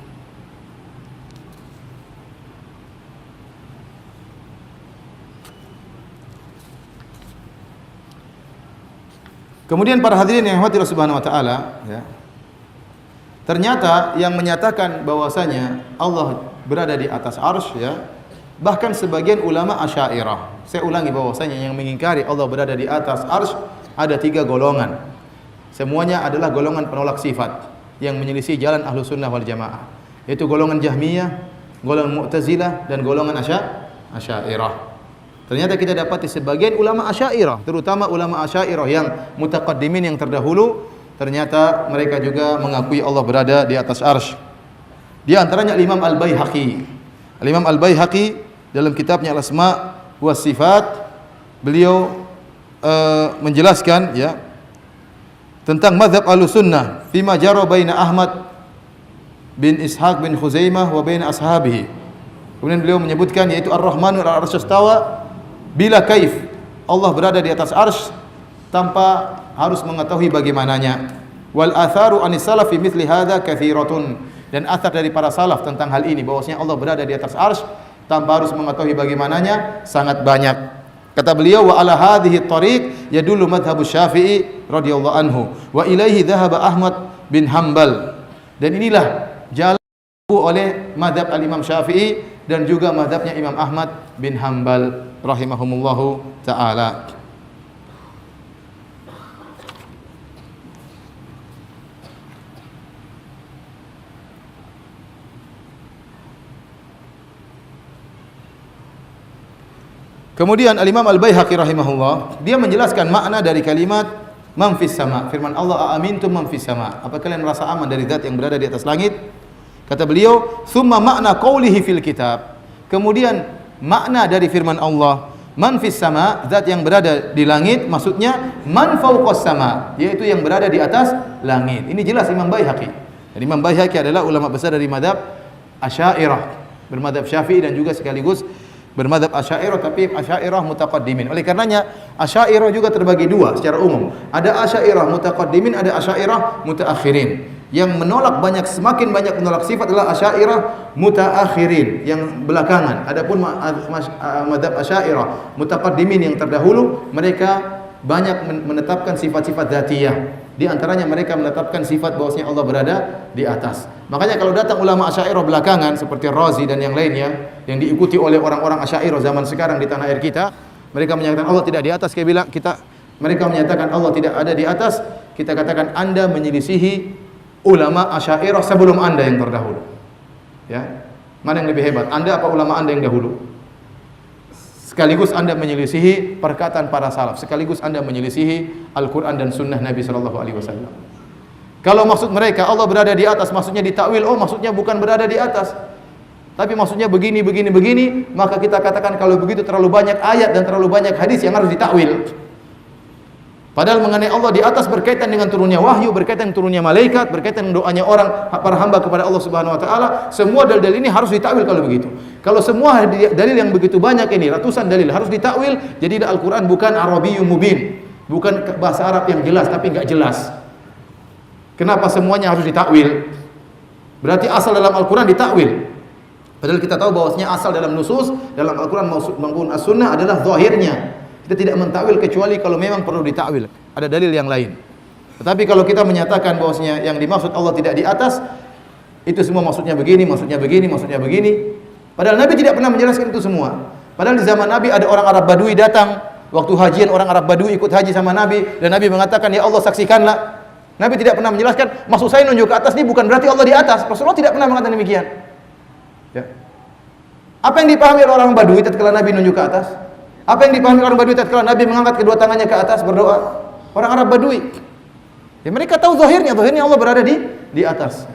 Kemudian para hadirin yang dirahmati Allah Subhanahu wa taala, ya. Ternyata yang menyatakan bahwasanya Allah berada di atas arsy, ya. Bahkan sebagian ulama Asy'ariyah. Saya ulangi bahwasanya yang mengingkari Allah berada di atas arsy ada 3 golongan. Semuanya adalah golongan penolak sifat yang menyelisih jalan Ahlus Sunnah wal Jamaah. Yaitu golongan Jahmiyah, golongan Mu'tazilah dan golongan Asy'ariyah. Ternyata kita dapati sebagian ulama Asy'ariyah, terutama ulama Asy'ariyah yang mutaqaddimin yang terdahulu, ternyata mereka juga mengakui Allah berada di atas arsy. Di antaranya Imam Al-Baihaqi. Imam Al-Baihaqi dalam kitabnya Al-Asma' was Sifat, beliau menjelaskan, ya, tentang mazhab Ahlussunnah fima jara baina Ahmad bin Ishaq bin Khuzaimah wa baina ashabihi. Kemudian beliau menyebutkan yaitu Ar-Rahmanu 'alal 'arsy istawa bila kaif. Allah berada di atas arsy tanpa harus mengetahui bagaimananya. Wal atharu anis salaf fi mithli hadza katsiratun. Dan athar dari para salaf tentang hal ini bahwasanya Allah berada di atas arsy tanpa harus mengetahui bagaimananya sangat banyak. Kata beliau, wa ala hadhihi tariq yadullu madhhabu Syafi'i radhiyallahu anhu wa ilaihi dhahaba Ahmad bin Hanbal. Dan inilah jalan oleh madhab al-Imam Syafi'i dan juga madhabnya Imam Ahmad bin Hanbal rahimahumullahu ta'ala. Kemudian Al-Imam Al-Baihaqi rahimahullah, dia menjelaskan makna dari kalimat man fis sama. Firman Allah, aamintum man fis sama. Apa kalian merasa aman dari zat yang berada di atas langit? Kata beliau, "Tsumma makna qaulihi fil kitab." Kemudian makna dari firman Allah, man fis sama, zat yang berada di langit, maksudnya man fauqas sama, yaitu yang berada di atas langit. Ini jelas Imam Baihaqi. Dan Imam Baihaqi adalah ulama besar dari mazhab Asy'ariyah, bermadzhab Syafi'i dan juga sekaligus bermadzhab Asy'ariyah, tapi Asy'ariyah mutaqaddimin. Oleh karenanya Asy'ariyah juga terbagi dua secara umum. Ada Asy'ariyah mutaqaddimin, ada Asy'ariyah mutaakhirin. Yang menolak semakin banyak menolak sifat adalah Asy'ariyah mutaakhirin, yang belakangan. Adapun madzhab Asy'ariyah mutaqaddimin yang terdahulu, mereka banyak menetapkan sifat-sifat dzatiyah. Di antaranya mereka menetapkan sifat bahwasanya Allah berada di atas. Makanya kalau datang ulama Asy'ariyah belakangan seperti Razi dan yang lainnya yang diikuti oleh orang-orang Asy'ariyah zaman sekarang di tanah air kita, mereka menyatakan Allah tidak di atas, mereka menyatakan Allah tidak ada di atas, kita katakan Anda menyelisihi ulama Asy'ariyah sebelum Anda yang terdahulu. Ya. Mana yang lebih hebat? Anda apa ulama Anda yang dahulu? Sekaligus Anda menyelisihi perkataan para salaf, sekaligus Anda menyelisihi Al-Qur'an dan sunnah Nabi sallallahu alaihi wasallam. Kalau maksud mereka Allah berada di atas, maksudnya ditakwil, oh maksudnya bukan berada di atas, tapi maksudnya begini, maka kita katakan kalau begitu terlalu banyak ayat dan terlalu banyak hadis yang harus ditakwil. Padahal mengenai Allah di atas berkaitan dengan turunnya wahyu, berkaitan dengan turunnya malaikat, berkaitan dengan doanya para hamba kepada Allah Subhanahu wa taala. Semua dalil ini harus ditakwil kalau begitu. Kalau semua dalil yang begitu banyak ini, ratusan dalil harus ditakwil, jadi Al-Qur'an bukan Arabiyyun mubin, bukan bahasa Arab yang jelas tapi enggak jelas. Kenapa semuanya harus ditakwil? Berarti asal dalam Al-Qur'an ditakwil. Padahal kita tahu bahwasanya asal dalam nusus, dalam Al-Qur'an maupun As-Sunnah adalah zahirnya. Kita tidak mentakwil kecuali kalau memang perlu ditakwil. Ada dalil yang lain. Tetapi kalau kita menyatakan bahwasanya yang dimaksud Allah tidak di atas, itu semua maksudnya begini. Padahal Nabi tidak pernah menjelaskan itu semua. Padahal di zaman Nabi ada orang Arab Badui datang, waktu hajian orang Arab Badui ikut haji sama Nabi, dan Nabi mengatakan, "Ya Allah, saksikanlah." Nabi tidak pernah menjelaskan, maksud saya nunjuk ke atas ini bukan berarti Allah di atas. Rasulullah tidak pernah mengatakan demikian. Ya. Apa yang dipahami oleh orang Badui tatkala Nabi nunjuk ke atas? Apa yang dipahami orang Badui tatkala Nabi mengangkat kedua tangannya ke atas berdoa? Orang Arab Badui. Ya mereka tahu zahirnya Allah berada di atas.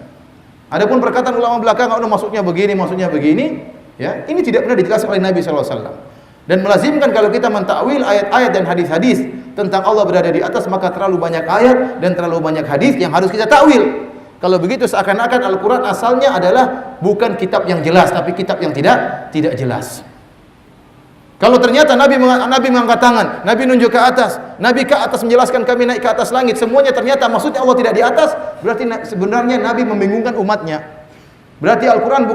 Adapun perkataan ulama belakangan, maksudnya begini, ya, ini tidak pernah dijelaskan oleh Nabi sallallahu alaihi wasallam. Dan melazimkan kalau kita mentakwil ayat-ayat dan hadis-hadis tentang Allah berada di atas, maka terlalu banyak ayat dan terlalu banyak hadis yang harus kita takwil. Kalau begitu seakan-akan Al-Qur'an asalnya adalah bukan kitab yang jelas tapi kitab yang tidak jelas. Kalau ternyata Nabi mengangkat tangan, Nabi nunjuk ke atas, Nabi ke atas menjelaskan kami naik ke atas langit, semuanya ternyata maksudnya Allah tidak di atas, berarti sebenarnya Nabi membingungkan umatnya. Berarti Al-Quran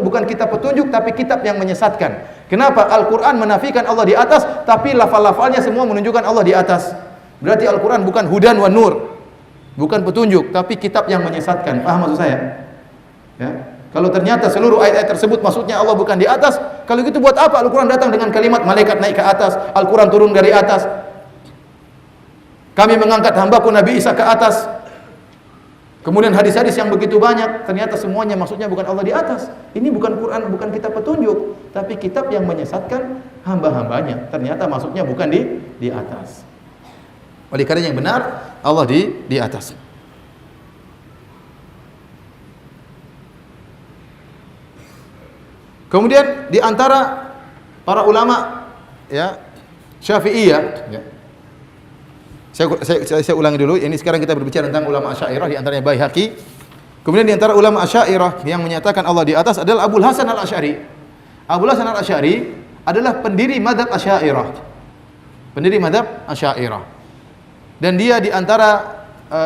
bukan kitab petunjuk, tapi kitab yang menyesatkan. Kenapa? Al-Quran menafikan Allah di atas, tapi lafal-lafalnya semua menunjukkan Allah di atas. Berarti Al-Quran bukan hudan wa nur, bukan petunjuk, tapi kitab yang menyesatkan. Paham maksud saya? Ya. Kalau ternyata seluruh ayat-ayat tersebut maksudnya Allah bukan di atas, kalau gitu buat apa Al-Quran datang dengan kalimat malaikat naik ke atas, Al-Quran turun dari atas, kami mengangkat hambaku Nabi Isa ke atas, kemudian hadis-hadis yang begitu banyak, ternyata semuanya maksudnya bukan Allah di atas. Ini bukan Quran, bukan kitab petunjuk, tapi kitab yang menyesatkan hamba-hambanya. Ternyata maksudnya bukan di atas. Oleh karena yang benar Allah di atas. Kemudian di antara para ulama ya Syafi'iyah ya. Saya ulangi dulu. Ini sekarang kita berbicara tentang ulama Asy'ariyah, di antaranya Baihaqi. Kemudian di antara ulama Asy'ariyah yang menyatakan Allah di atas adalah Abul Hasan Al-Asy'ari. Abul Hasan Al-Asy'ari adalah pendiri mazhab Asy'ariyah. Pendiri mazhab Asy'ariyah. Dan dia di antara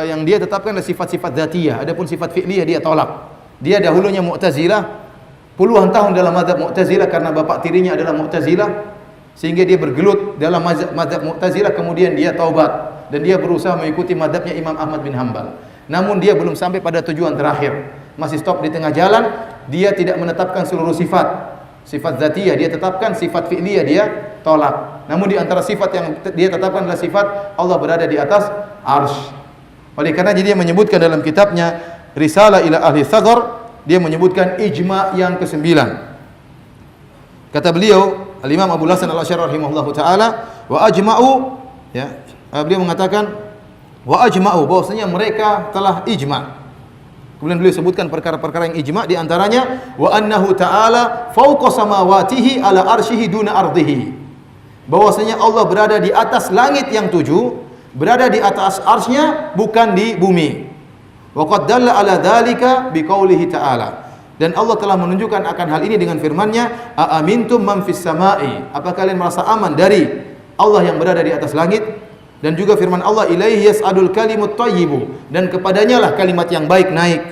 yang dia tetapkan adalah sifat-sifat dzatiyah. Adapun sifat fi'liyah dia tolak. Dia dahulunya Mu'tazilah, puluhan tahun dalam mazhab Mu'tazilah karena bapak tirinya adalah Mu'tazilah, sehingga dia bergelut dalam mazhab Mu'tazilah, kemudian dia taubat dan dia berusaha mengikuti mazhabnya Imam Ahmad bin Hanbal. Namun dia belum sampai pada tujuan terakhir. Masih stop di tengah jalan. Dia tidak menetapkan seluruh sifat. Sifat dzatiyah dia tetapkan, sifat fi'liyah dia tolak. Namun di antara sifat yang dia tetapkan adalah sifat Allah berada di atas arsy. Oleh karena dia menyebutkan dalam kitabnya Risalah ila Ahli Tsaghar, dia menyebutkan ijma' yang ke-9. Kata beliau, Al-Imam Abu Hasan Al-Asy'ari rahimahullahu taala, wa ajma'u ya, beliau mengatakan wa ajma'u, bahwasanya mereka telah ijma'. Kemudian beliau sebutkan perkara-perkara yang ijma', di antaranya wa annahu ta'ala fawqa samawatihi ala arsyihi duna ardihi. Bahwasanya Allah berada di atas langit yang 7, berada di atas arsy-Nya, bukan di bumi. Wa qad dalla ala dzalika biqaulihi ta'ala. Dan Allah telah menunjukkan akan hal ini dengan firman-Nya, a amintum man fis sama'i. Apa kalian merasa aman dari Allah yang berada di atas langit? Dan juga firman Allah, ilaihi yas'adul kalimut thayyibu, dan kepadanya lah kalimat yang baik naik.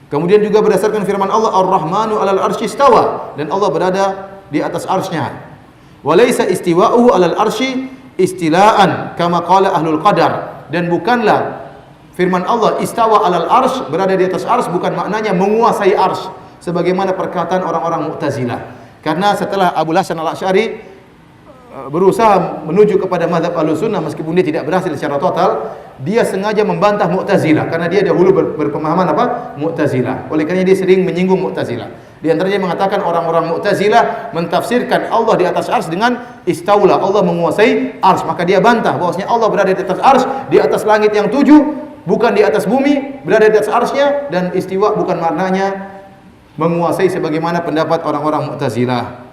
Kemudian juga berdasarkan firman Allah, ar-rahmanu 'alal arsy istawa, dan Allah berada di atas arsy-Nya. Wa laisa istiwa'uhu 'alal arsy istila'an kama qala ahlul qadar, dan bukanlah firman Allah istawa 'alal arsy, berada di atas arsy, bukan maknanya menguasai arsy sebagaimana perkataan orang-orang Mu'tazilah. Karena setelah Abu Hasan Al-Asy'ari berusaha menuju kepada mazhab Ahlussunnah, meskipun dia tidak berhasil secara total, dia sengaja membantah Mu'tazilah karena dia dahulu berpemahaman apa? Mu'tazilah. Oleh karena dia sering menyinggung Mu'tazilah. Di antaranya mengatakan orang-orang Mu'tazilah mentafsirkan Allah di atas arsy dengan istaula, Allah menguasai arsy. Maka dia bantah bahwasanya Allah berada di atas arsy, di atas langit yang 7, bukan di atas bumi, berada di atas arsy-Nya, dan istiwa bukan maknanya menguasai sebagaimana pendapat orang-orang Mu'tazilah.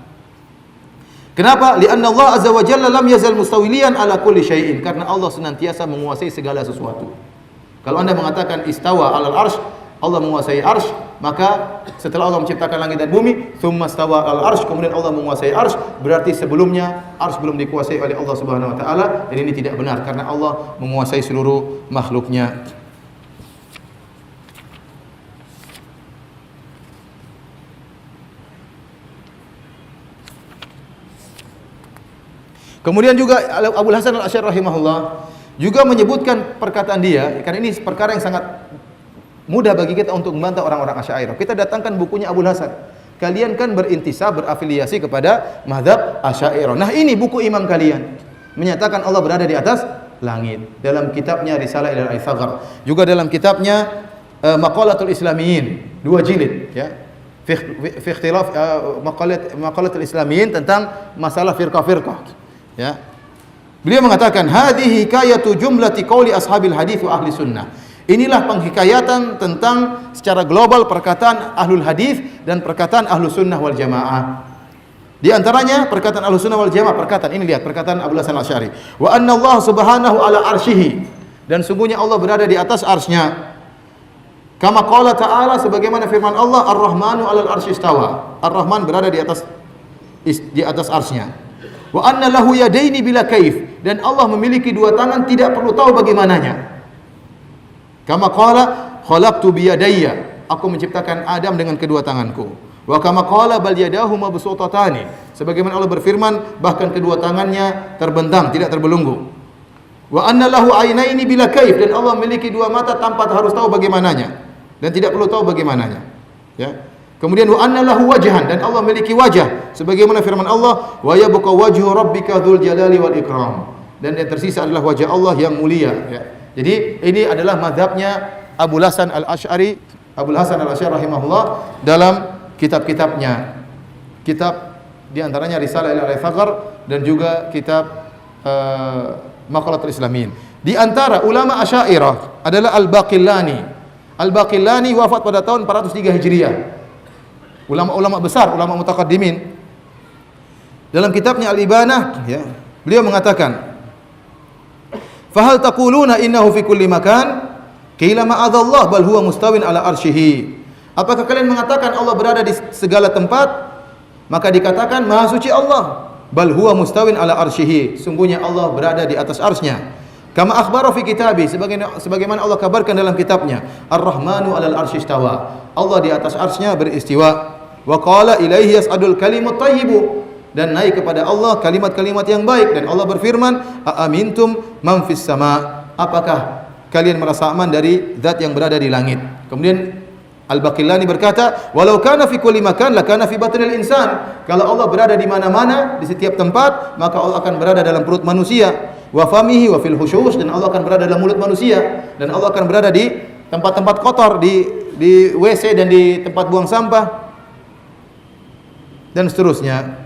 Kenapa? Lianna Allah azza wa jalla lam yazal mustawilian ala kulli syai'in, karena Allah senantiasa menguasai segala sesuatu. Kalau Anda mengatakan istawa alal arsy, Allah menguasai arsy, maka setelah Allah menciptakan langit dan bumi, tsumma stawa alal arsy, kemudian Allah menguasai arsy, berarti sebelumnya arsy belum dikuasai oleh Allah Subhanahu wa taala, dan ini tidak benar karena Allah menguasai seluruh makhluknya. Kemudian juga Abu Hasan Al-Asy'ari rahimahullah juga menyebutkan perkataan dia, karena ini perkara yang sangat mudah bagi kita untuk membantah orang-orang Asy'ariyah. Kita datangkan bukunya Abu Hasan. Kalian kan berintisab, berafiliasi kepada mazhab Asy'ariyah. Nah, ini buku imam kalian. Menyatakan Allah berada di atas langit. Dalam kitabnya Risalah ila Ahli Tsaghar. Juga dalam kitabnya Maqalatul Islamiyyin, 2 jilid ya. Fi ikhtilaf Maqalatul Islamiyyin, tentang masalah firqah-firqah. Ya. Beliau mengatakan hadhihi hikayatu jumlati qauli ashabil hadits wa ahli sunnah. Inilah penghikayatan tentang secara global perkataan ahlul hadis dan perkataan ahlus sunnah wal jamaah. Di antaranya perkataan ahlus sunnah wal jamaah, perkataan ini, lihat perkataan Abu Hasan Al-Asy'ari, wa anna Allah subhanahu ala arsyihi, dan sungguhnya Allah berada di atas arsy-Nya. Kama qala ta'ala, sebagaimana firman Allah, ar-rahmanu 'alal arsy istawa. Ar-Rahman berada di atas arsy-Nya. Wa anna lahu yadaini bila kaif, dan Allah memiliki 2 tangan, tidak perlu tahu bagaimananya. Kama qala khalaqtu bi yadayya, aku menciptakan Adam dengan kedua tanganku. Wa kama qala bal yadahu mabsutatani, sebagaimana Allah berfirman bahkan kedua tangannya terbentang, tidak terbelenggu. Wa anna lahu ainaini bila kaif, dan Allah memiliki dua mata tanpa harus tahu bagaimananya dan tidak perlu tahu bagaimananya. Ya. Kemudian wa anna lahu wajhan, dan Allah memiliki wajah sebagaimana firman Allah, wa yabqa wajhu rabbika dzul jalali wal ikram, dan yang tersisa adalah wajah Allah yang mulia. Ya. Jadi ini adalah mazhabnya Abul Hasan Al-Asy'ari rahimahullah dalam kitab-kitabnya. Kitab di antaranya Risalah ila Al-Faqr dan juga kitab Maqalatul Islamin. Di antara ulama Asy'ariyah adalah Al-Baqillani. Al-Baqillani wafat pada tahun 403 Hijriah. Ulama-ulama besar, ulama mutaqaddimin. Dalam kitabnya Al-Ibanah, ya, beliau mengatakan, "Fahal taquluna innahu fi kulli makan? Qila ma'adzallah bal huwa mustawin ala arsyihi." Apakah kalian mengatakan Allah berada di segala tempat? Maka dikatakan Maha Suci Allah. Bal huwa mustawin ala arsyihi. Sungguhnya Allah berada di atas arsy-Nya. Kama akhbara fi kitabi, sebagaimana Allah kabarkan dalam kitabnya, Ar-Rahmanu 'alal arsy istawa. Allah di atas arsy-Nya beristiwa. Wa qala ilaihi yas'adul kalimut thayyibu, dan naik kepada Allah kalimat-kalimat yang baik. Dan Allah berfirman, a amintum man fis sama, apakah kalian merasa aman dari zat yang berada di langit. Kemudian Al-Baqillani berkata, walau kana fi kulli makan lakana fi batinil insan. Kalau Allah berada di mana-mana, di setiap tempat, maka Allah akan berada dalam perut manusia. Wa famihi wa fil husyush, dan Allah akan berada dalam mulut manusia, dan Allah akan berada di tempat-tempat kotor, di WC dan di tempat buang sampah dan seterusnya.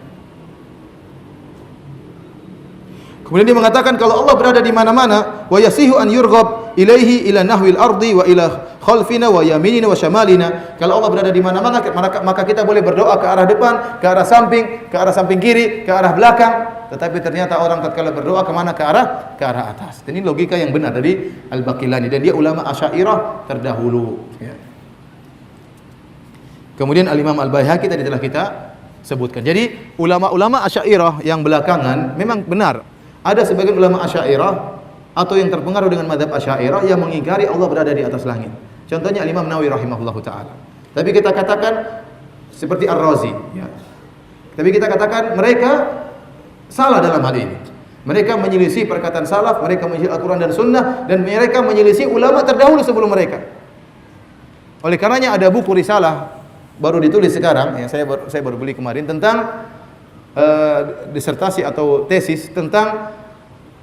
Kemudian dia mengatakan kalau Allah berada di mana-mana, wa yasihu an yurghab ilaihi ila nahwil ardi wa ila khalfina wa yaminina wa shamalina. Kalau Allah berada di mana-mana, maka kita boleh berdoa ke arah depan, ke arah samping kiri, ke arah belakang. Tetapi ternyata orang tatkala berdoa kemana? Ke arah atas. Dan ini logika yang benar dari Al-Baqillani, dan dia ulama Asy'ariyah terdahulu. Ya. Kemudian Al-Imam Al-Baihaqi tadi telah kita sebutkan. Jadi ulama-ulama Asy'ariyah yang belakangan memang benar. Ada sebagian ulama Asy'ariyah atau yang terpengaruh dengan mazhab Asy'ariyah yang mengingkari Allah berada di atas langit. Contohnya Imam Nawawi rahimahullahu taala. Tapi kita katakan seperti Ar-Razi, ya. Tapi kita katakan mereka salah dalam hal ini. Mereka menyelisih perkataan salaf, mereka menyelisih Al-Quran dan Sunnah, dan mereka menyelisih ulama terdahulu sebelum mereka. Oleh karenanya ada buku risalah baru ditulis sekarang, ya, saya baru beli kemarin, tentang disertasi atau tesis tentang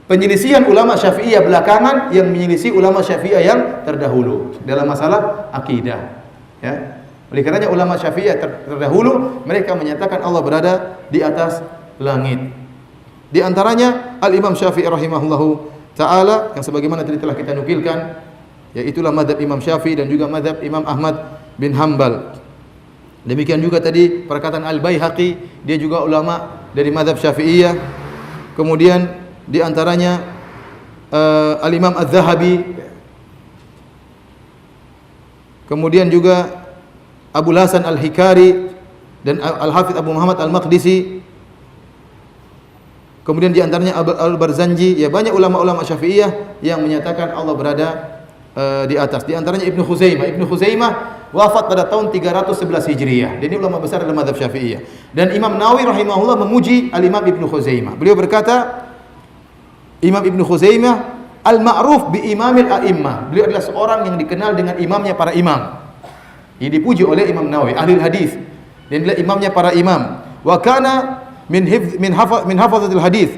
penyelisihan ulama Syafi'iyah belakangan yang menyelisih ulama Syafi'iyah yang terdahulu dalam masalah akidah. Ya. Oleh karenanya ulama Syafi'iyah terdahulu mereka menyatakan Allah berada di atas langit. Di antaranya Al-Imam Syafi'i rahimahullahu taala yang sebagaimana tadi telah kita nukilkan, yaitulah mazhab Imam Syafi'i dan juga mazhab Imam Ahmad bin Hanbal. Demikian juga tadi perkataan Al-Baihaqi, dia juga ulama dari mazhab Syafi'iyah. Kemudian di antaranya Al-Imam Az-Zahabi. Kemudian juga Abul Hasan Al-Hikari dan Al-Hafidz Abu Muhammad Al-Maqdisi. Kemudian di antaranya Al-Barzanji, ya, banyak ulama-ulama Syafi'iyah yang menyatakan Allah berada di atas. Di antaranya Ibnu Khuzaimah. Ibnu Khuzaimah wafat pada tahun 311 Hijriah. Dan ini ulama besar dalam mazhab Syafi'iyah. Dan Imam Nawawi rahimahullah memuji Al-Imam Ibnu Khuzaimah. Beliau berkata, Imam Ibnu Khuzaimah al-ma'ruf bi imamil a'immah. Beliau adalah seorang yang dikenal dengan imamnya para imam. Ini dipuji oleh Imam Nawawi, ahli hadis. Dan dia imamnya para imam. Wa kana min hafazatil hadis.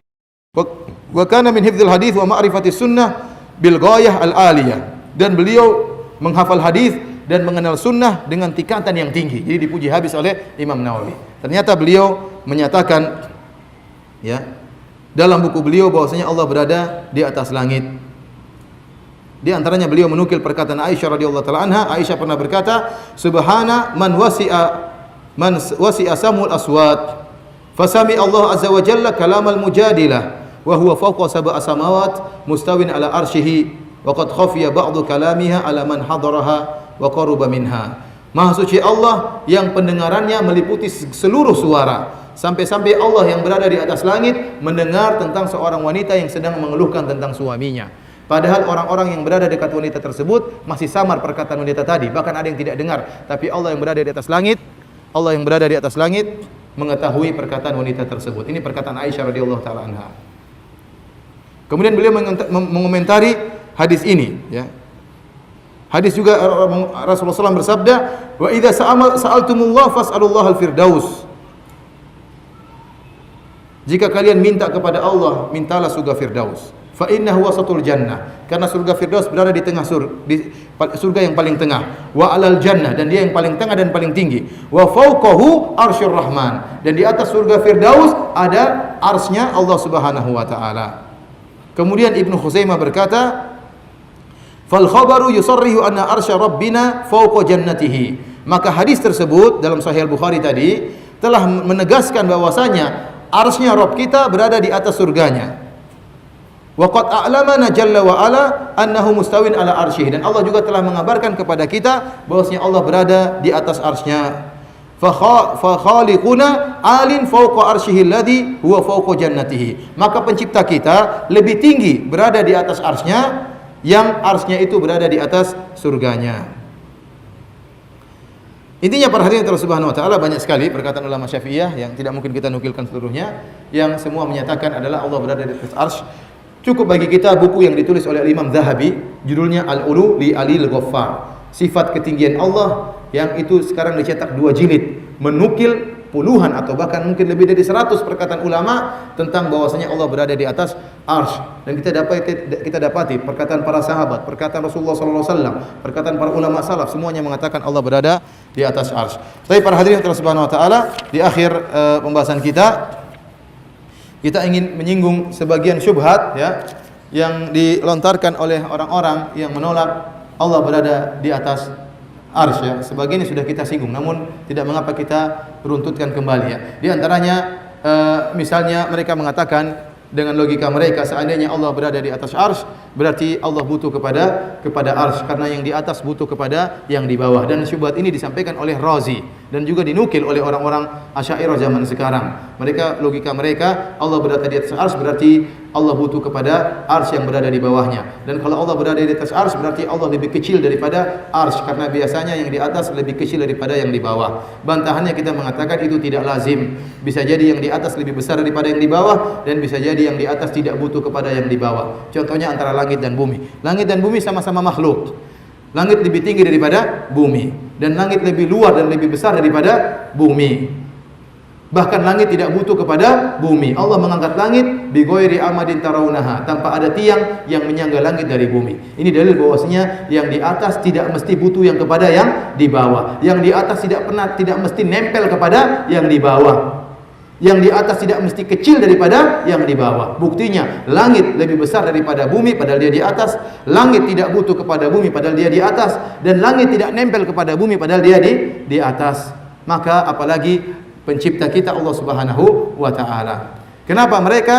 Wa kana min hifdzil hadis wa ma'rifatis sunnah bil ghayah al-aliyah. Dan beliau menghafal hadis dan mengenal sunnah dengan tingkatan yang tinggi. Jadi dipuji habis oleh Imam Nawawi. Ternyata beliau menyatakan, ya, dalam buku beliau bahwasanya Allah berada di atas langit. Di antaranya beliau menukil perkataan Aisyah radhiyallahu taala anha. Aisyah pernah berkata, "Subhana man wasi'a samul aswat, fasami Allah azza wa jalla kalamal mujadilah, wa huwa fawqa sab'a samawat mustawin ala arsyihi, wa qad khafiya ba'du kalamiha ala man hadaraha wa qaruba minha." Maha suci Allah yang pendengarannya meliputi seluruh suara, sampai-sampai Allah yang berada di atas langit mendengar tentang seorang wanita yang sedang mengeluhkan tentang suaminya. Padahal orang-orang yang berada dekat wanita tersebut masih samar perkataan wanita tadi, bahkan ada yang tidak dengar. Tapi Allah yang berada di atas langit, mengetahui perkataan wanita tersebut. Ini perkataan Aisyah radhiyallahu taala anha. Kemudian beliau mengomentari hadis ini, ya. Hadis juga Rasulullah SAW bersabda, "Wa idza sa'altumullah fas'alullaha al-firdaus." Jika kalian minta kepada Allah, mintalah surga Firdaus. Fa innahu wasatul jannah. Karena surga Firdaus berada di tengah surga yang paling tengah. Wa alal jannah, dan dia yang paling tengah dan paling tinggi. Wa fawqahu arsyur rahman, dan di atas surga Firdaus ada arsy-Nya Allah Subhanahu wa taala. Kemudian Ibnu Khuzaimah berkata, "Fal khabaru yusarrihu anna arsy rabbina fawqa jannatihi." Maka hadis tersebut dalam Sahih Al-Bukhari tadi telah menegaskan bahwasanya arsy-Nya Rabb kita berada di atas surganya. Wa qad a'lamana jalla wa ala annahu mustawin ala arsyihi, dan Allah juga telah mengabarkan kepada kita bahwasanya Allah berada di atas arsy-Nya. Fa khaliquna alin fawqa arsyihi alladhi huwa fawqa jannatihi. Maka pencipta kita lebih tinggi berada di atas arsy-Nya, yang arsy-Nya itu berada di atas surganya. Intinya para hadirin Allah Subhanahu wa taala, banyak sekali perkataan ulama Syafi'iyah yang tidak mungkin kita nukilkan seluruhnya, yang semua menyatakan adalah Allah berada di atas arsy. Cukup bagi kita buku yang ditulis oleh Imam Zahabi, judulnya Al-Ulu li Alil Ghaffar. Sifat ketinggian Allah, yang itu sekarang dicetak 2 jilid, menukil puluhan atau bahkan mungkin lebih dari 100 perkataan ulama tentang bahwasanya Allah berada di atas arsy. Dan kita dapati perkataan para sahabat, perkataan Rasulullah SAW, perkataan para ulama salaf, semuanya mengatakan Allah berada di atas arsy. Tapi para hadirin Allah Subhanahu wa taala, di akhir pembahasan kita ingin menyinggung sebagian syubhat, ya, yang dilontarkan oleh orang-orang yang menolak Allah berada di atas arsy, ya. Sebagian sudah kita singgung, namun tidak mengapa kita runtutkan kembali, ya. Di antaranya misalnya mereka mengatakan dengan logika mereka, seandainya Allah berada di atas arsy, berarti Allah butuh kepada arsy, karena yang di atas butuh kepada yang di bawah. Dan syubhat ini disampaikan oleh Razi dan juga dinukil oleh orang-orang Asy'ariyah zaman sekarang. Logika mereka, Allah berada di atas arsy berarti Allah butuh kepada arsy yang berada di bawahnya. Dan kalau Allah berada di atas arsy berarti Allah lebih kecil daripada arsy, karena biasanya yang di atas lebih kecil daripada yang di bawah. Bantahannya kita mengatakan itu tidak lazim. Bisa jadi yang di atas lebih besar daripada yang di bawah, dan bisa jadi yang di atas tidak butuh kepada yang di bawah. Contohnya antara langit dan bumi. Langit dan bumi sama-sama makhluk. Langit lebih tinggi daripada bumi, dan langit lebih luar dan lebih besar daripada bumi. Bahkan langit tidak butuh kepada bumi. Allah mengangkat langit bi ghairi amadin tarawunaha, tanpa ada tiang yang menyangga langit dari bumi. Ini dalil bahwasanya yang di atas tidak mesti butuh yang kepada yang di bawah. Yang di atas tidak mesti nempel kepada yang di bawah. Yang di atas tidak mesti kecil daripada yang di bawah. Buktinya langit lebih besar daripada bumi padahal dia di atas. Langit tidak butuh kepada bumi padahal dia di atas, dan langit tidak nempel kepada bumi padahal dia di atas. Maka apalagi pencipta kita Allah Subhanahu wa taala. Kenapa mereka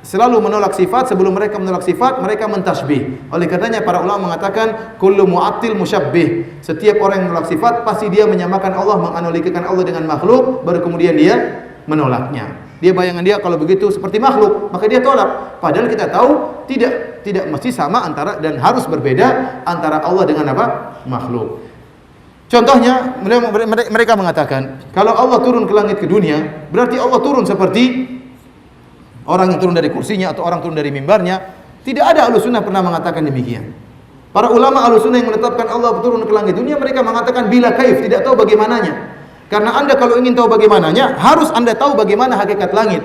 selalu menolak sifat? Sebelum mereka menolak sifat, mereka mentasbih. Oleh karenanya para ulama mengatakan kullu mu'attil musyabbih. Setiap orang yang menolak sifat pasti dia menyamakan Allah, menganalogikan Allah dengan makhluk, baru kemudian dia menolaknya. Dia bayangan dia kalau begitu seperti makhluk, maka dia tolak. Padahal kita tahu tidak mesti sama antara, dan harus berbeda antara Allah dengan apa? Makhluk. Contohnya mereka mengatakan kalau Allah turun ke langit ke dunia, berarti Allah turun seperti orang yang turun dari kursinya atau orang turun dari mimbarnya. Tidak ada Ahlussunnah pernah mengatakan demikian. Para ulama Ahlussunnah yang menetapkan Allah turun ke langit dunia, mereka mengatakan bila kaif, tidak tahu bagaimananya. Karena Anda kalau ingin tahu bagaimananya, harus Anda tahu bagaimana hakikat langit.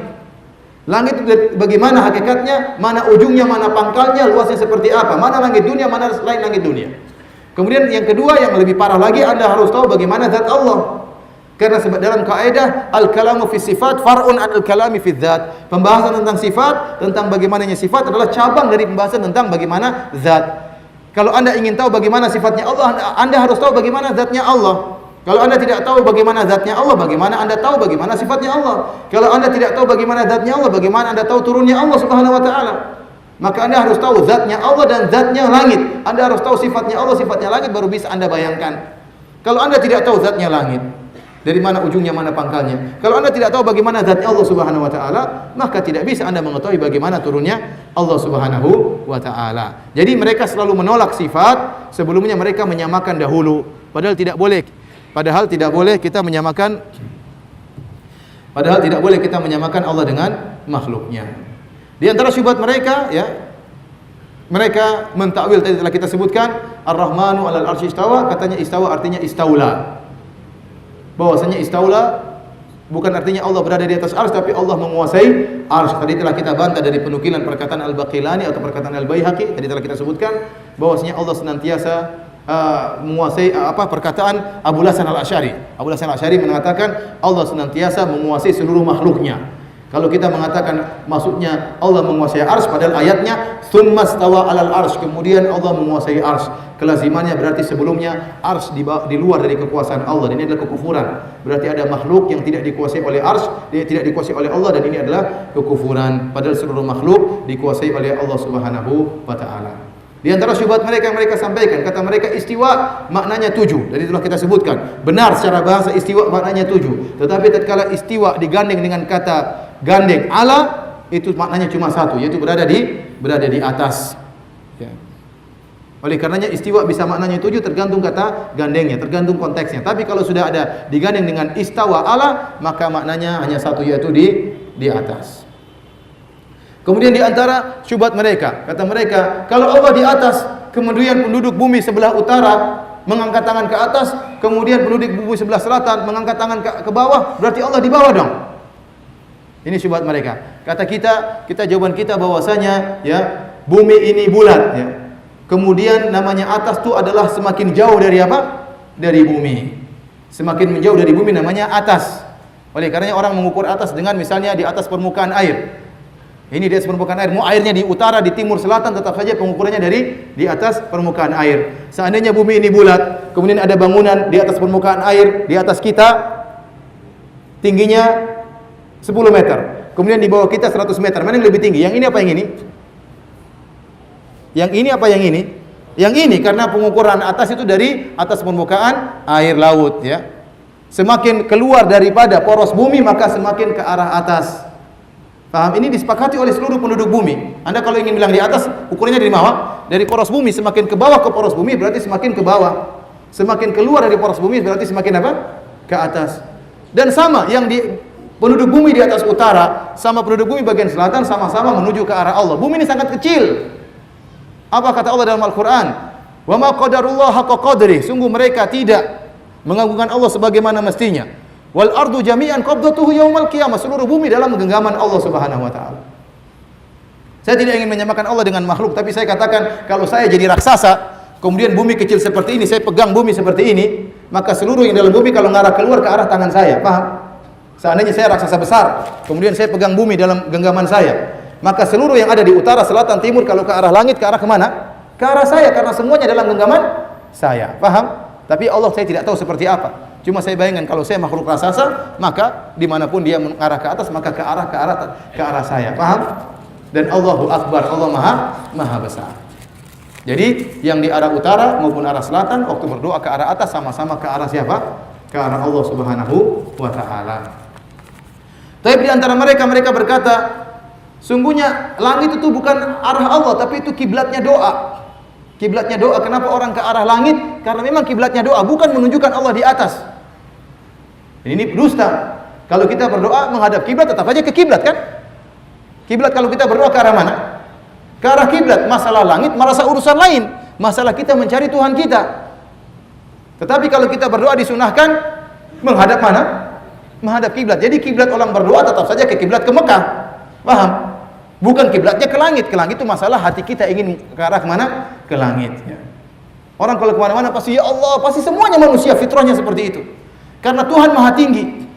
Langit bagaimana hakikatnya, mana ujungnya, mana pangkalnya, luasnya seperti apa, mana langit dunia, mana selain langit dunia. Kemudian yang kedua yang lebih parah lagi, Anda harus tahu bagaimana zat Allah. Karena dalam kaidah al-kalamu fi sifat far'un an al-kalami fi dzat. Pembahasan tentang sifat, tentang bagaimananya sifat adalah cabang dari pembahasan tentang bagaimana zat. Kalau Anda ingin tahu bagaimana sifatnya Allah, Anda harus tahu bagaimana zatnya Allah. Kalau Anda tidak tahu bagaimana zatnya Allah, bagaimana Anda tahu bagaimana sifatnya Allah? Kalau Anda tidak tahu bagaimana zatnya Allah, bagaimana Anda tahu turunnya Allah Subhanahu wa taala? Maka Anda harus tahu zatnya Allah dan zatnya langit. Anda harus tahu sifatnya Allah, sifatnya langit, baru bisa Anda bayangkan. Kalau Anda tidak tahu zatnya langit, dari mana ujungnya, mana pangkalnya. Kalau Anda tidak tahu bagaimana zatnya Allah Subhanahu wa taala, maka tidak bisa Anda mengetahui bagaimana turunnya Allah Subhanahu wa taala. Jadi mereka selalu menolak sifat, sebelumnya mereka menyamakan dahulu. Padahal tidak boleh kita menyamakan Allah dengan makhluknya. Di antara syubhat mereka, ya, mereka mentakwil tadi telah kita sebutkan, Ar-Rahmanu 'alal 'arsy istawa, katanya istawa artinya istaula. Bahwasanya istaula bukan artinya Allah berada di atas arsy, tapi Allah menguasai arsy. Tadi telah kita bantah dari penukilan perkataan Al-Baqilani atau perkataan Al-Baihaqi. Tadi telah kita sebutkan bahwasanya Allah senantiasa menguasai perkataan Abu Hasan Al-Asy'ari. Abu Hasan Al-Asy'ari mengatakan Allah senantiasa menguasai seluruh makhluknya. Kalau kita mengatakan maksudnya Allah menguasai arsy, padahal ayatnya tsumma stawa 'alal arsy, kemudian Allah menguasai arsy. Kelazimannya berarti sebelumnya arsy di luar dari kekuasaan Allah, dan ini adalah kekufuran. Berarti ada makhluk yang tidak dikuasai oleh arsy, dia tidak dikuasai oleh Allah, dan ini adalah kekufuran. Padahal seluruh makhluk dikuasai oleh Allah Subhanahu wa taala. Di antara syubhat mereka yang mereka sampaikan, kata mereka istiwa maknanya 7. Jadi telah kita sebutkan, benar secara bahasa istiwa maknanya 7. Tetapi tatkala istiwa digandeng dengan kata gandeng ala, itu maknanya cuma 1, yaitu berada di atas. Ya. Oleh karenanya istiwa bisa maknanya 7, tergantung kata gandengnya, tergantung konteksnya. Tapi kalau sudah ada digandeng dengan istawa ala, maka maknanya hanya 1, yaitu di atas. Kemudian di antara syubhat mereka, kata mereka, kalau Allah di atas, kemudian penduduk bumi sebelah utara mengangkat tangan ke atas, kemudian penduduk bumi sebelah selatan mengangkat tangan ke bawah, berarti Allah di bawah dong. Ini syubhat mereka. Kata kita jawaban kita bahwasanya, ya, bumi ini bulat, ya. Kemudian namanya atas itu adalah semakin jauh dari apa? Dari bumi. Semakin menjauh dari bumi namanya atas. Oleh karenanya orang mengukur atas dengan misalnya di atas permukaan air. Ini di atas permukaan air, mau airnya di utara, di timur, selatan, tetap saja pengukurannya dari di atas permukaan air. Seandainya bumi ini bulat, kemudian ada bangunan di atas permukaan air, di atas kita tingginya 10 meter. Kemudian di bawah kita 100 meter. Mana yang lebih tinggi? Yang ini apa yang ini? Yang ini apa yang ini? Yang ini, karena pengukuran atas itu dari atas permukaan air laut, ya. Semakin keluar daripada poros bumi, maka semakin ke arah atas. Paham? Ini disepakati oleh seluruh penduduk bumi. Anda kalau ingin bilang di atas, ukurannya dari bawah, dari poros bumi. Semakin ke bawah ke poros bumi berarti semakin ke bawah. Semakin keluar dari poros bumi berarti semakin apa? Ke atas. Dan sama, yang di penduduk bumi di atas utara sama penduduk bumi bagian selatan sama-sama menuju ke arah Allah. Bumi ini sangat kecil. Apa kata Allah dalam Al-Quran? Wa ma qadarullah haqqa qadri. Sungguh mereka tidak mengagungkan Allah sebagaimana mestinya. Wal ardu jami'an qabdatuhu yaumal qiyamah. Seluruh bumi dalam genggaman Allah Subhanahu wa taala. Saya tidak ingin menyamakan Allah dengan makhluk, tapi saya katakan kalau saya jadi raksasa, kemudian bumi kecil seperti ini, saya pegang bumi seperti ini, maka seluruh yang dalam bumi kalau ngarah keluar ke arah tangan saya. Paham? Seandainya saya raksasa besar, kemudian saya pegang bumi dalam genggaman saya, maka seluruh yang ada di utara, selatan, timur, kalau ke arah langit, ke arah kemana? Ke arah saya, karena semuanya dalam genggaman saya. Paham? Tapi Allah saya tidak tahu seperti apa. Cuma saya bayangkan kalau saya makhluk raksasa, maka dimanapun dia mengarah ke atas, maka ke arah saya. Paham? Dan Allahu Akbar, Allah maha besar. Jadi yang di arah utara maupun arah selatan, waktu berdoa ke arah atas sama-sama ke arah siapa? Ke arah Allah Subhanahu wa taala. Tapi di antara mereka berkata, sungguhnya langit itu bukan arah Allah, tapi itu kiblatnya doa. Kiblatnya doa. Kenapa orang ke arah langit? Karena memang kiblatnya doa, bukan menunjukkan Allah di atas. Ini dusta. Kalau kita berdoa menghadap kiblat, tetap aja ke kiblat, kan? Kiblat kalau kita berdoa ke arah mana? Ke arah kiblat. Masalah langit merasa urusan lain. Masalah kita mencari Tuhan kita. Tetapi kalau kita berdoa disunahkan menghadap mana? Menghadap kiblat. Jadi kiblat orang berdoa tetap saja ke kiblat ke Mekah. Paham? Bukan kiblatnya ke langit. Ke langit itu masalah hati kita ingin ke arah kemana? Ke langit. Ya. Orang kalau kemana-mana pasti ya Allah, pasti semuanya manusia fitrahnya seperti itu. Karena Tuhan maha tinggi.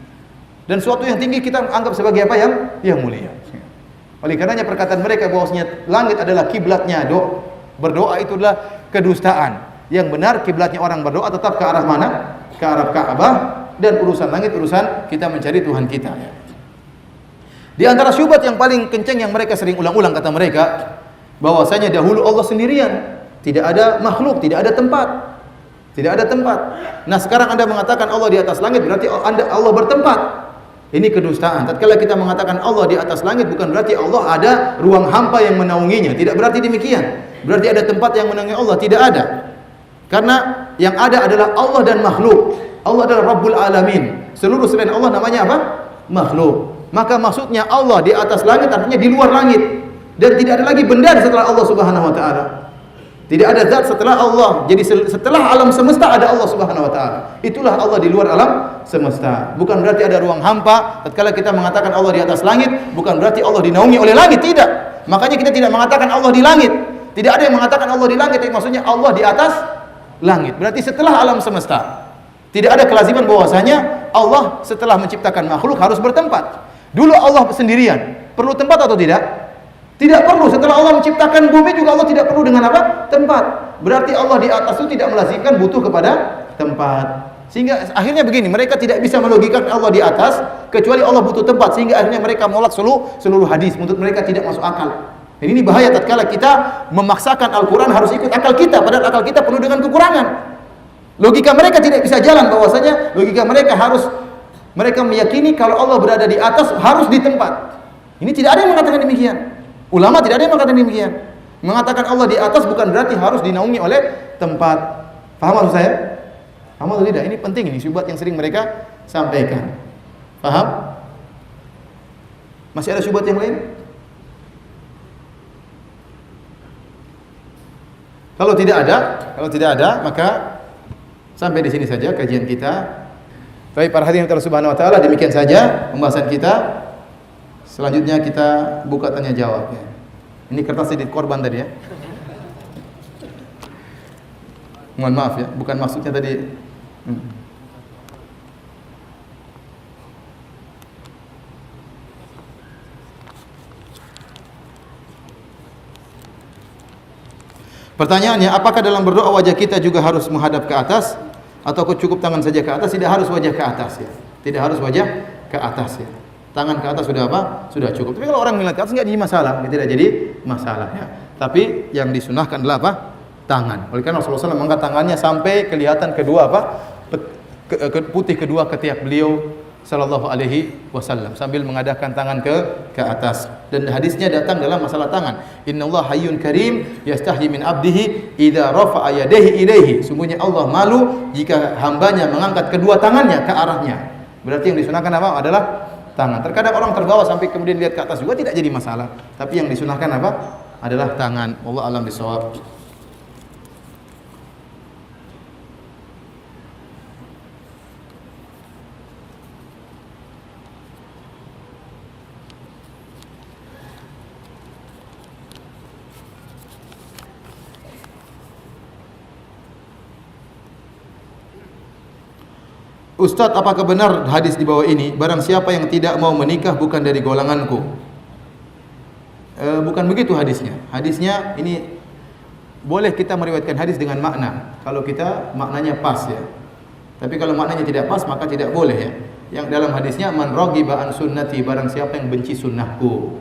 Dan suatu yang tinggi kita anggap sebagai apa? Yang mulia. Oleh karenanya perkataan mereka bahwasanya langit adalah kiblatnya berdoa itu adalah kedustaan. Yang benar kiblatnya orang berdoa tetap ke arah mana? Ke arah Ka'bah. Dan urusan langit urusan kita mencari Tuhan kita. Ya. Di antara syubhat yang paling kencang yang mereka sering ulang-ulang kata mereka, bahwasanya dahulu Allah sendirian, tidak ada makhluk, tidak ada tempat. Tidak ada tempat. Nah, sekarang Anda mengatakan Allah di atas langit, berarti Allah bertempat. Ini kedustaan. Tatkala kita mengatakan Allah di atas langit, bukan berarti Allah ada ruang hampa yang menaunginya. Tidak berarti demikian. Berarti ada tempat yang menaungi Allah, tidak ada. Karena yang ada adalah Allah dan makhluk. Allah adalah Rabbul Alamin. Seluruh selain Allah namanya apa? Makhluk. Maka maksudnya Allah di atas langit artinya di luar langit. Dan tidak ada lagi benda setelah Allah Subhanahu wa taala. Tidak ada zat setelah Allah. Jadi setelah alam semesta ada Allah Subhanahu wa taala. Itulah Allah di luar alam semesta. Bukan berarti ada ruang hampa. Tatkala kita mengatakan Allah di atas langit, bukan berarti Allah dinaungi oleh langit, tidak. Makanya kita tidak mengatakan Allah di langit. Tidak ada yang mengatakan Allah di langit, tapi maksudnya Allah di atas langit. Berarti setelah alam semesta. Tidak ada kelaziman bahwasanya Allah setelah menciptakan makhluk harus bertempat. Dulu Allah sendirian, perlu tempat atau tidak? Tidak perlu. Setelah Allah menciptakan bumi juga Allah tidak perlu dengan apa? Tempat. Berarti Allah di atas itu tidak melazimkan butuh kepada tempat. Sehingga akhirnya begini, mereka tidak bisa melogikakan Allah di atas kecuali Allah butuh tempat, sehingga akhirnya mereka menolak seluruh hadis. Menurut mereka tidak masuk akal. Dan ini bahaya tatkala kita memaksakan Al-Qur'an harus ikut akal kita, padahal akal kita penuh dengan kekurangan. Logika mereka tidak bisa jalan, bahwasanya logika mereka meyakini kalau Allah berada di atas harus di tempat. Ini tidak ada yang mengatakan demikian. Ulama tidak ada yang mengatakan demikian. Mengatakan Allah di atas bukan berarti harus dinaungi oleh tempat. Paham maksud saya? Paham atau tidak? Ini penting, ini syubhat yang sering mereka sampaikan. Paham? Masih ada syubhat yang lain? Kalau tidak ada, maka sampai di sini saja kajian kita. Baik para hadirin Allah Subhanahu wa taala, demikian saja pembahasan kita. Selanjutnya kita buka tanya jawab ya. Ini kertas edit korban tadi ya. Mohon maaf ya, bukan maksudnya tadi. Pertanyaannya, apakah dalam berdoa wajah kita juga harus menghadap ke atas atau cukup tangan saja ke atas? Tidak harus wajah ke atas ya. Tidak harus wajah ke atas ya. Tangan ke atas sudah apa? Sudah cukup. Tapi kalau orang melihat ke atas enggak jadi masalah, tidak jadi masalah ya. Tapi yang disunahkan adalah apa? Tangan. Oleh karena Rasulullah SAW mengangkat tangannya sampai kelihatan kedua apa? Putih kedua ketiak beliau sallallahu alaihi wasallam sambil mengadahkan tangan ke atas. Dan hadisnya datang dalam masalah tangan. Innallaha hayyun karim yastahyi min abdihi idza rafa'a yadayhi ilaihi. Sungguhnya Allah malu jika hambanya mengangkat kedua tangannya ke arahnya. Berarti yang disunahkan apa? Adalah tangan. Terkadang orang terbawa sampai kemudian lihat ke atas juga tidak jadi masalah. Tapi yang disunahkan apa? Adalah tangan. Wallahu a'lam bishawab. Ustaz, apakah benar hadis di bawah ini? Barang siapa yang tidak mau menikah bukan dari golonganku. Bukan begitu hadisnya. Hadisnya ini boleh kita meriwayatkan hadis dengan makna kalau kita maknanya pas ya. Tapi kalau maknanya tidak pas maka tidak boleh ya. Yang dalam hadisnya man raghiba an sunnati, barang siapa yang benci sunnahku,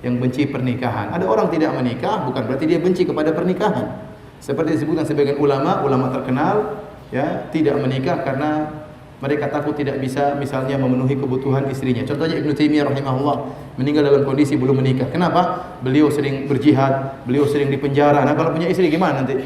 yang benci pernikahan. Ada orang tidak menikah bukan berarti dia benci kepada pernikahan. Seperti disebutkan sebagian ulama terkenal ya, tidak menikah karena mereka takut tidak bisa misalnya memenuhi kebutuhan istrinya. Contohnya Ibnu Taimiyah rahimahullah meninggal dalam kondisi belum menikah. Kenapa? Beliau sering berjihad, beliau sering dipenjara. Nah, kalau punya istri gimana nanti?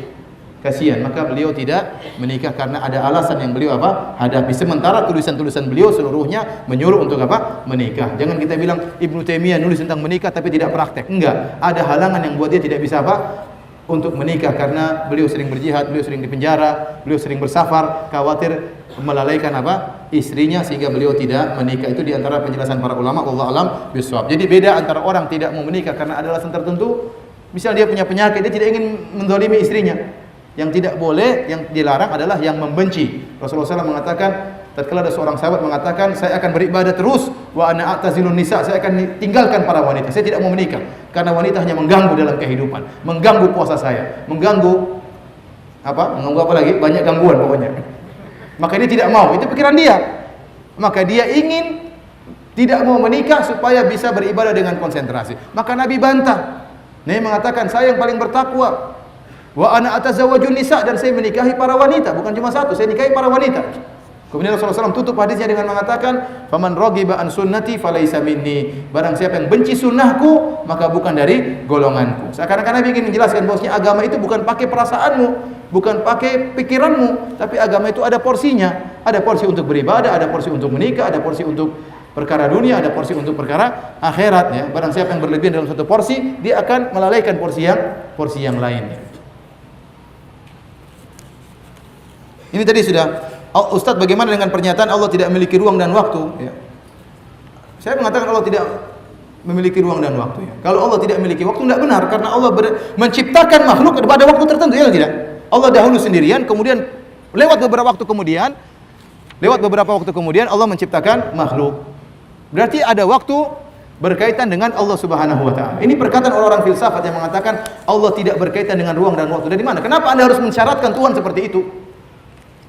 Kasihan. Maka beliau tidak menikah karena ada alasan yang beliau apa? Hadapi. Sementara tulisan-tulisan beliau seluruhnya menyuruh untuk apa? Menikah. Jangan kita bilang Ibnu Taimiyah nulis tentang menikah tapi tidak praktek. Enggak. Ada halangan yang buat dia tidak bisa apa? Untuk menikah karena beliau sering berjihad, beliau sering dipenjara, beliau sering bersafar, khawatir melalaikan apa? Istrinya sehingga beliau tidak menikah. Itu di antara penjelasan para ulama, wallahu alam bishawab. Jadi beda antara orang tidak mau menikah karena ada alasan tertentu. Misal dia punya penyakit, dia tidak ingin menzalimi istrinya. Yang tidak boleh, yang dilarang adalah yang membenci. Rasulullah SAW mengatakan, tatkala ada seorang sahabat mengatakan, saya akan beribadah terus, wa ana a'tazilun nisa, saya akan tinggalkan para wanita. Saya tidak mau menikah karena wanita hanya mengganggu dalam kehidupan, mengganggu puasa saya, mengganggu apa lagi? Banyak gangguan pokoknya. Maka dia tidak mau, itu pikiran dia. Maka dia ingin tidak mau menikah supaya bisa beribadah dengan konsentrasi. Maka Nabi bantah. Nabi mengatakan, saya yang paling bertakwa. Wa ana atazawwajun nisa, dan saya menikahi para wanita, bukan cuma satu, saya nikahi para wanita. Kemudian Rasulullah SAW tutup hadisnya dengan mengatakan, faman raghiba an sunnati falaysa minni, barang siapa yang benci sunnahku maka bukan dari golonganku. Seakan-akan Nabi ingin menjelaskan bahwasanya agama itu bukan pakai perasaanmu, bukan pakai pikiranmu, tapi agama itu ada porsinya. Ada porsi untuk beribadah, ada porsi untuk menikah, ada porsi untuk perkara dunia, ada porsi untuk perkara akhirat ya. Barang siapa yang berlebihan dalam satu porsi, dia akan melalaikan porsi yang lain. Ini tadi sudah. Ustaz, bagaimana dengan pernyataan Allah tidak memiliki ruang dan waktu? Ya. Saya mengatakan Allah tidak memiliki ruang dan waktu. Ya. Kalau Allah tidak memiliki waktu, tidak benar, karena Allah menciptakan makhluk pada waktu tertentu, ya tidak? Allah dahulu sendirian, kemudian lewat beberapa waktu kemudian Allah menciptakan makhluk. Berarti ada waktu berkaitan dengan Allah Subhanahu wa taala. Ini perkataan orang-orang filsafat yang mengatakan Allah tidak berkaitan dengan ruang dan waktu. Dari mana? Kenapa Anda harus mensyaratkan Tuhan seperti itu?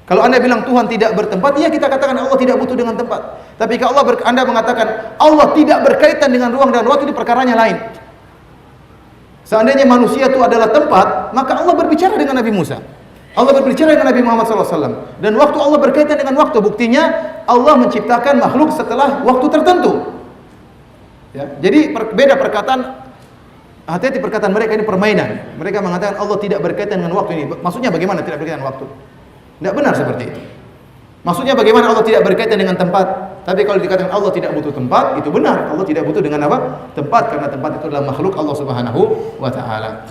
Kalau Anda bilang Tuhan tidak bertempat, ya kita katakan Allah tidak butuh dengan tempat. Tapi kalau Anda mengatakan Allah tidak berkaitan dengan ruang dan waktu, itu perkaranya lain. Seandainya manusia itu adalah tempat, maka Allah berbicara dengan Nabi Musa. Allah berbicara dengan Nabi Muhammad SAW. Dan waktu Allah berkaitan dengan waktu. Buktinya Allah menciptakan makhluk setelah waktu tertentu. Ya, jadi beda perkataan. Hati-hati perkataan mereka ini permainan. Mereka mengatakan Allah tidak berkaitan dengan waktu ini. Maksudnya bagaimana tidak berkaitan dengan waktu? Tidak benar seperti itu. Maksudnya bagaimana Allah tidak berkaitan dengan tempat? Tapi kalau dikatakan Allah tidak butuh tempat, itu benar. Allah tidak butuh dengan apa? Tempat, karena tempat itu adalah makhluk Allah Subhanahu wa taala.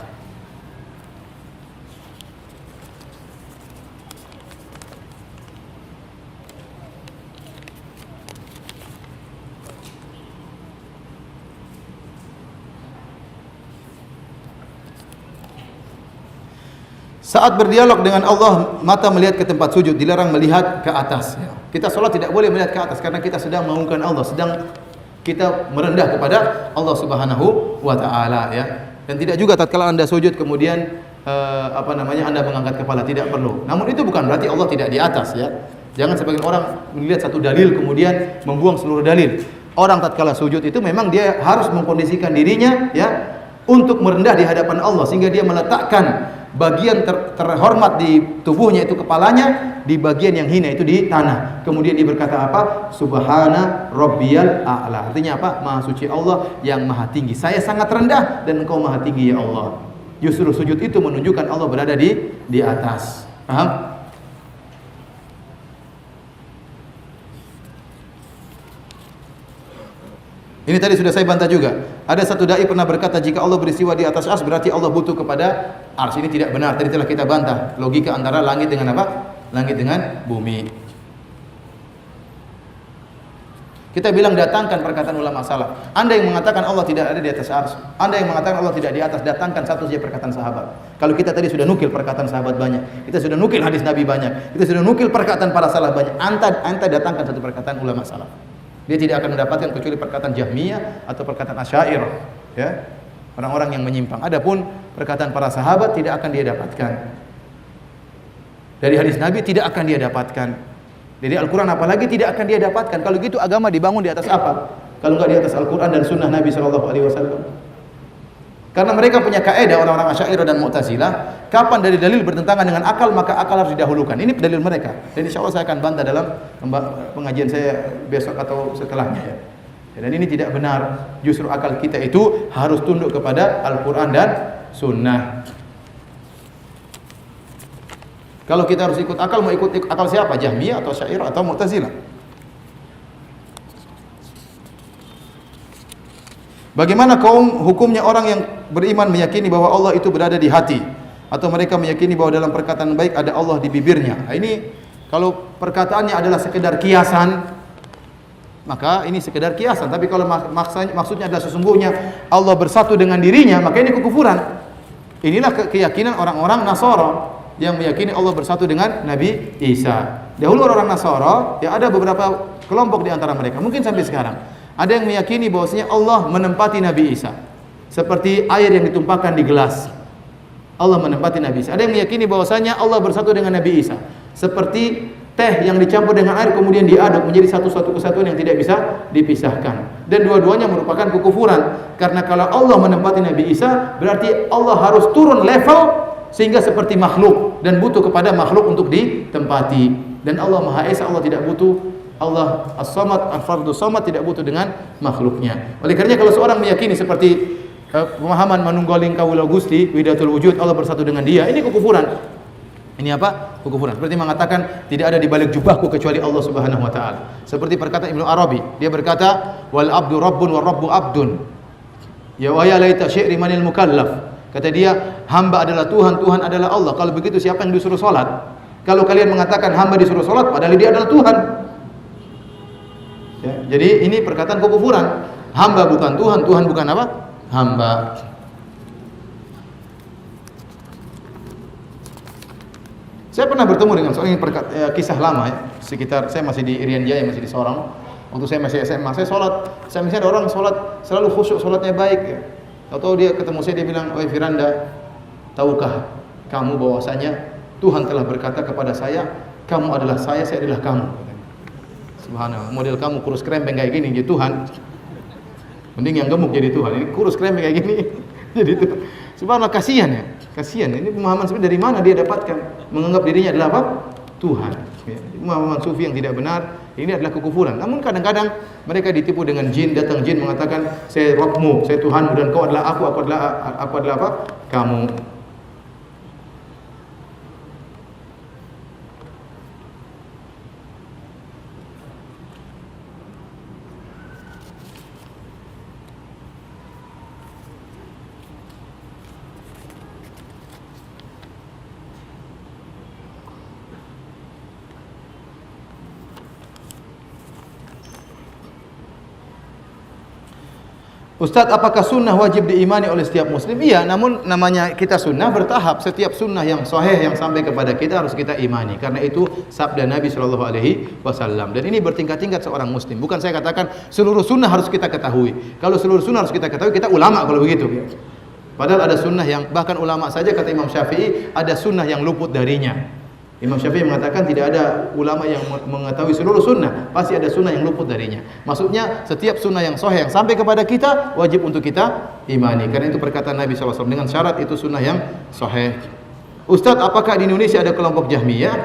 Saat berdialog dengan Allah, mata melihat ke tempat sujud, dilarang melihat ke atas. Kita sholat tidak boleh melihat ke atas karena kita sedang mengagungkan Allah, sedang kita merendah kepada Allah Subhanahu wa taala ya. Dan tidak juga tatkala Anda sujud kemudian Anda mengangkat kepala, tidak perlu. Namun itu bukan berarti Allah tidak di atas ya. Jangan sebagian orang melihat satu dalil kemudian membuang seluruh dalil. Orang tatkala sujud itu memang dia harus mengkondisikan dirinya ya untuk merendah di hadapan Allah, sehingga dia meletakkan bagian terhormat di tubuhnya itu kepalanya, di bagian yang hina itu di tanah. Kemudian dia berkata apa? Subhana rabbiyal a'la. Artinya apa? Maha suci Allah yang maha tinggi. Saya sangat rendah dan Engkau maha tinggi ya Allah. Justru sujud itu menunjukkan Allah berada di atas. Paham? Ini tadi sudah saya bantah juga. Ada satu dai pernah berkata jika Allah beristiwa di atas ars berarti Allah butuh kepada ars. Ini tidak benar. Tadi telah kita bantah logika antara langit dengan apa? Langit dengan bumi. Kita bilang datangkan perkataan ulama salaf. Anda yang mengatakan Allah tidak ada di atas ars, Anda yang mengatakan Allah tidak di atas, datangkan satu saja perkataan sahabat. Kalau kita tadi sudah nukil perkataan sahabat banyak, kita sudah nukil hadis Nabi banyak, kita sudah nukil perkataan para salaf banyak. Anta datangkan satu perkataan ulama salaf. Dia tidak akan mendapatkan kecuali perkataan Jahmiyah atau perkataan Asy'ariyah, ya. Orang-orang yang menyimpang. Adapun perkataan para sahabat tidak akan dia dapatkan. Dari hadis Nabi tidak akan dia dapatkan. Dari Al-Qur'an apalagi tidak akan dia dapatkan. Kalau gitu agama dibangun di atas apa? Kalau enggak di atas Al-Qur'an dan sunnah Nabi SAW. Karena mereka punya kaidah orang-orang Asy'ariyah dan Mu'tazilah, kapan dari dalil bertentangan dengan akal maka akal harus didahulukan. Ini dalil mereka. Dan insyaallah saya akan bantah dalam pengajian saya besok atau setelahnya ya. Dan ini tidak benar. Justru akal kita itu harus tunduk kepada Al-Qur'an dan sunnah. Kalau kita harus ikut akal, mau ikut akal siapa? Jahmiyah atau Asy'ariyah atau Mu'tazilah? Bagaimana hukumnya orang yang beriman meyakini bahwa Allah itu berada di hati, atau mereka meyakini bahwa dalam perkataan baik ada Allah di bibirnya? Nah, ini kalau perkataannya adalah sekedar kiasan, maka ini sekedar kiasan. Tapi kalau maksudnya adalah sesungguhnya Allah bersatu dengan dirinya, maka ini kekufuran. Inilah keyakinan orang-orang Nasara yang meyakini Allah bersatu dengan Nabi Isa. Dahulu orang Nasara, ya ada beberapa kelompok di antara mereka, mungkin sampai sekarang. Ada yang meyakini bahwasanya Allah menempati Nabi Isa seperti air yang ditumpahkan di gelas. Allah menempati Nabi Isa. Ada yang meyakini bahwasanya Allah bersatu dengan Nabi Isa seperti teh yang dicampur dengan air kemudian diaduk menjadi satu kesatuan yang tidak bisa dipisahkan. Dan dua-duanya merupakan kekufuran. Karena kalau Allah menempati Nabi Isa berarti Allah harus turun level sehingga seperti makhluk dan butuh kepada makhluk untuk ditempati. Dan Allah Maha Esa, Allah tidak butuh. Allah As-Samad, Al-Fardus Samad tidak butuh dengan makhluknya. Oleh karenanya kalau seorang meyakini seperti pemahaman manunggaling kawula Gusti, Widatul Wujud, Allah bersatu dengan dia, ini kekufuran. Ini apa? Kekufuran. Seperti mengatakan tidak ada di balik jubahku kecuali Allah Subhanahu wa taala. Seperti perkataan Ibnu Arabi, dia berkata, "Wal abdu rabbun wa rabbu abdun." Ya wa ya laita syi'ri manil mukallaf. Kata dia, hamba adalah Tuhan, Tuhan adalah Allah. Kalau begitu siapa yang disuruh salat? Kalau kalian mengatakan hamba disuruh salat padahal dia adalah Tuhan. Ya, jadi ini perkataan kekufuran. Hamba bukan Tuhan, Tuhan bukan apa? Hamba. Saya pernah bertemu dengan seorang kisah lama ya, sekitar saya masih di Irian Jaya, masih di Sorong. Waktu saya masih SMA, saya sholat, saya misalnya ada orang sholat selalu khusyuk, sholatnya baik ya. Tahu dia ketemu saya, dia bilang, "Oi Firanda, tahukah kamu bahwasanya Tuhan telah berkata kepada saya, kamu adalah saya adalah kamu." Subhanallah, model kamu kurus krempeng kayak gini jadi Tuhan. Mending yang gemuk jadi Tuhan. Ini kurus krempeng kayak gini jadi Tuhan. Subhanallah, kasihan ya. Kasihan. Ini pemahaman sebenarnya dari mana dia dapatkan? Menganggap dirinya adalah apa? Tuhan. Ya. Pemahaman sufi yang tidak benar. Ini adalah kekufuran. Namun kadang-kadang mereka ditipu dengan jin. Datang jin mengatakan, saya Rabbmu, saya Tuhanmu, dan kau adalah aku adalah apa? Kamu. Ustaz, apakah sunnah wajib diimani oleh setiap muslim? Iya, namun namanya kita sunnah bertahap. Setiap sunnah yang sahih yang sampai kepada kita harus kita imani. Karena itu sabda Nabi SAW. Dan ini bertingkat-tingkat seorang muslim. Bukan saya katakan seluruh sunnah harus kita ketahui. Kalau seluruh sunnah harus kita ketahui, kita ulama kalau begitu. Padahal ada sunnah yang, bahkan ulama saja kata Imam Syafi'i, ada sunnah yang luput darinya. Imam Syafi'i mengatakan tidak ada ulama yang mengetahui seluruh sunnah, pasti ada sunnah yang luput darinya. Maksudnya setiap sunnah yang sahih yang sampai kepada kita wajib untuk kita imani. Karena itu perkataan Nabi SAW, dengan syarat itu sunnah yang sahih. Ustaz, apakah di Indonesia ada kelompok Jahmiyah?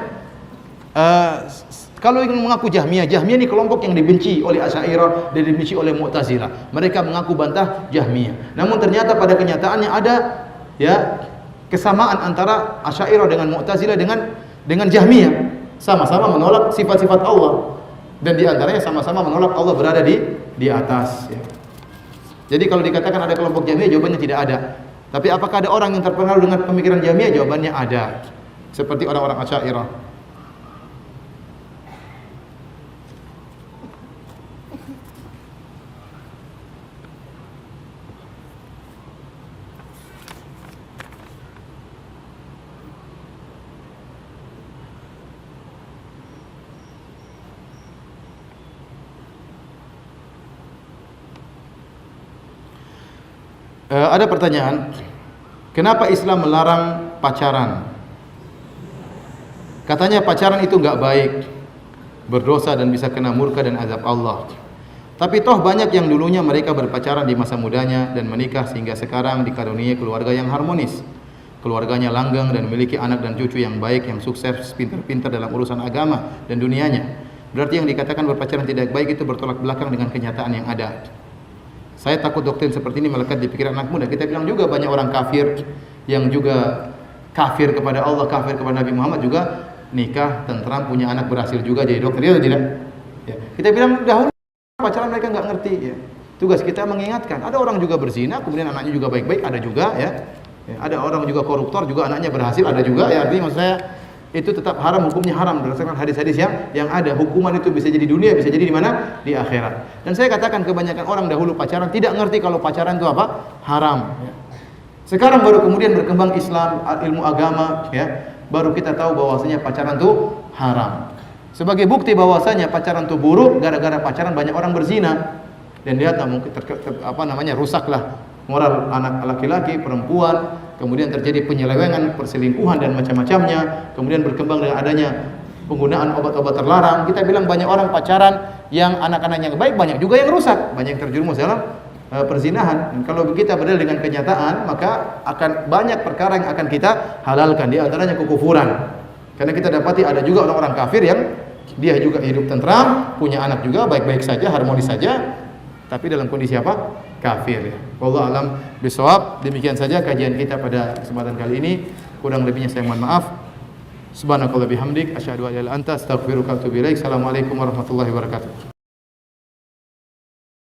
Kalau ingin mengaku Jahmiyah ini kelompok yang dibenci oleh Asy'ariyah dan dibenci oleh Mu'tazilah. Mereka mengaku bantah Jahmiyah. Namun ternyata pada kenyataannya ada ya kesamaan antara Asy'ariyah dengan Mu'tazilah dengan Jahmiyah, sama-sama menolak sifat-sifat Allah, dan di antaranya sama-sama menolak Allah berada di atas ya. Jadi kalau dikatakan ada kelompok Jahmiyah, jawabannya tidak ada. Tapi apakah ada orang yang terpengaruh dengan pemikiran Jahmiyah? Jawabannya ada. Seperti orang-orang Asy'ariyah. Ada pertanyaan, kenapa Islam melarang pacaran? Katanya pacaran itu enggak baik, berdosa dan bisa kena murka dan azab Allah. Tapi toh banyak yang dulunya mereka berpacaran di masa mudanya dan menikah sehingga sekarang dikaruniai keluarga yang harmonis. Keluarganya langgeng dan memiliki anak dan cucu yang baik, yang sukses, pintar-pintar dalam urusan agama dan dunianya. Berarti yang dikatakan berpacaran tidak baik itu bertolak belakang dengan kenyataan yang ada. Saya takut doktrin seperti ini melekat di pikiran anak muda. Kita bilang juga banyak orang kafir yang juga kafir kepada Allah, kafir kepada Nabi Muhammad, juga nikah, tentram, punya anak, berhasil juga jadi dokter, ya atau tidak? Ya. Kita bilang dahulu pacaran mereka nggak ngerti. Ya. Tugas kita mengingatkan. Ada orang juga berzina, kemudian anaknya juga baik-baik, ada juga ya. Ya. Ada orang juga koruptor, juga anaknya berhasil, ada juga. Ya, artinya maksud saya itu tetap haram, hukumnya haram berdasarkan hadis-hadis yang ada. Hukuman itu bisa jadi dunia, bisa jadi di mana? Di akhirat. Dan saya katakan kebanyakan orang dahulu pacaran tidak ngerti kalau pacaran itu apa? Haram. Sekarang baru kemudian berkembang Islam, ilmu agama, ya, baru kita tahu bahwasanya pacaran itu haram. Sebagai bukti bahwasanya pacaran itu buruk, gara-gara pacaran banyak orang berzina. Dan dia mungkin rusaklah moral anak laki-laki, perempuan, kemudian terjadi penyelewengan, perselingkuhan dan macam-macamnya, kemudian berkembang dengan adanya penggunaan obat-obat terlarang. Kita bilang banyak orang pacaran yang anak-anaknya baik, banyak juga yang rusak, banyak yang terjerumus dalam perzinahan. Dan kalau kita berdalil dengan kenyataan, maka akan banyak perkara yang akan kita halalkan, di antaranya kekufuran. Karena kita dapati ada juga orang-orang kafir yang dia juga hidup tentram, punya anak juga baik-baik saja, harmonis saja, tapi dalam kondisi apa? Kafir. Wallahu alam bisawab. Demikian saja kajian kita pada kesempatan kali ini. Kurang lebihnya saya mohon maaf. Subhanakallah bihamdik asyhadu an la ilaha illa anta astaghfiruka wa atubu ilaik. Assalamualaikum warahmatullahi wabarakatuh.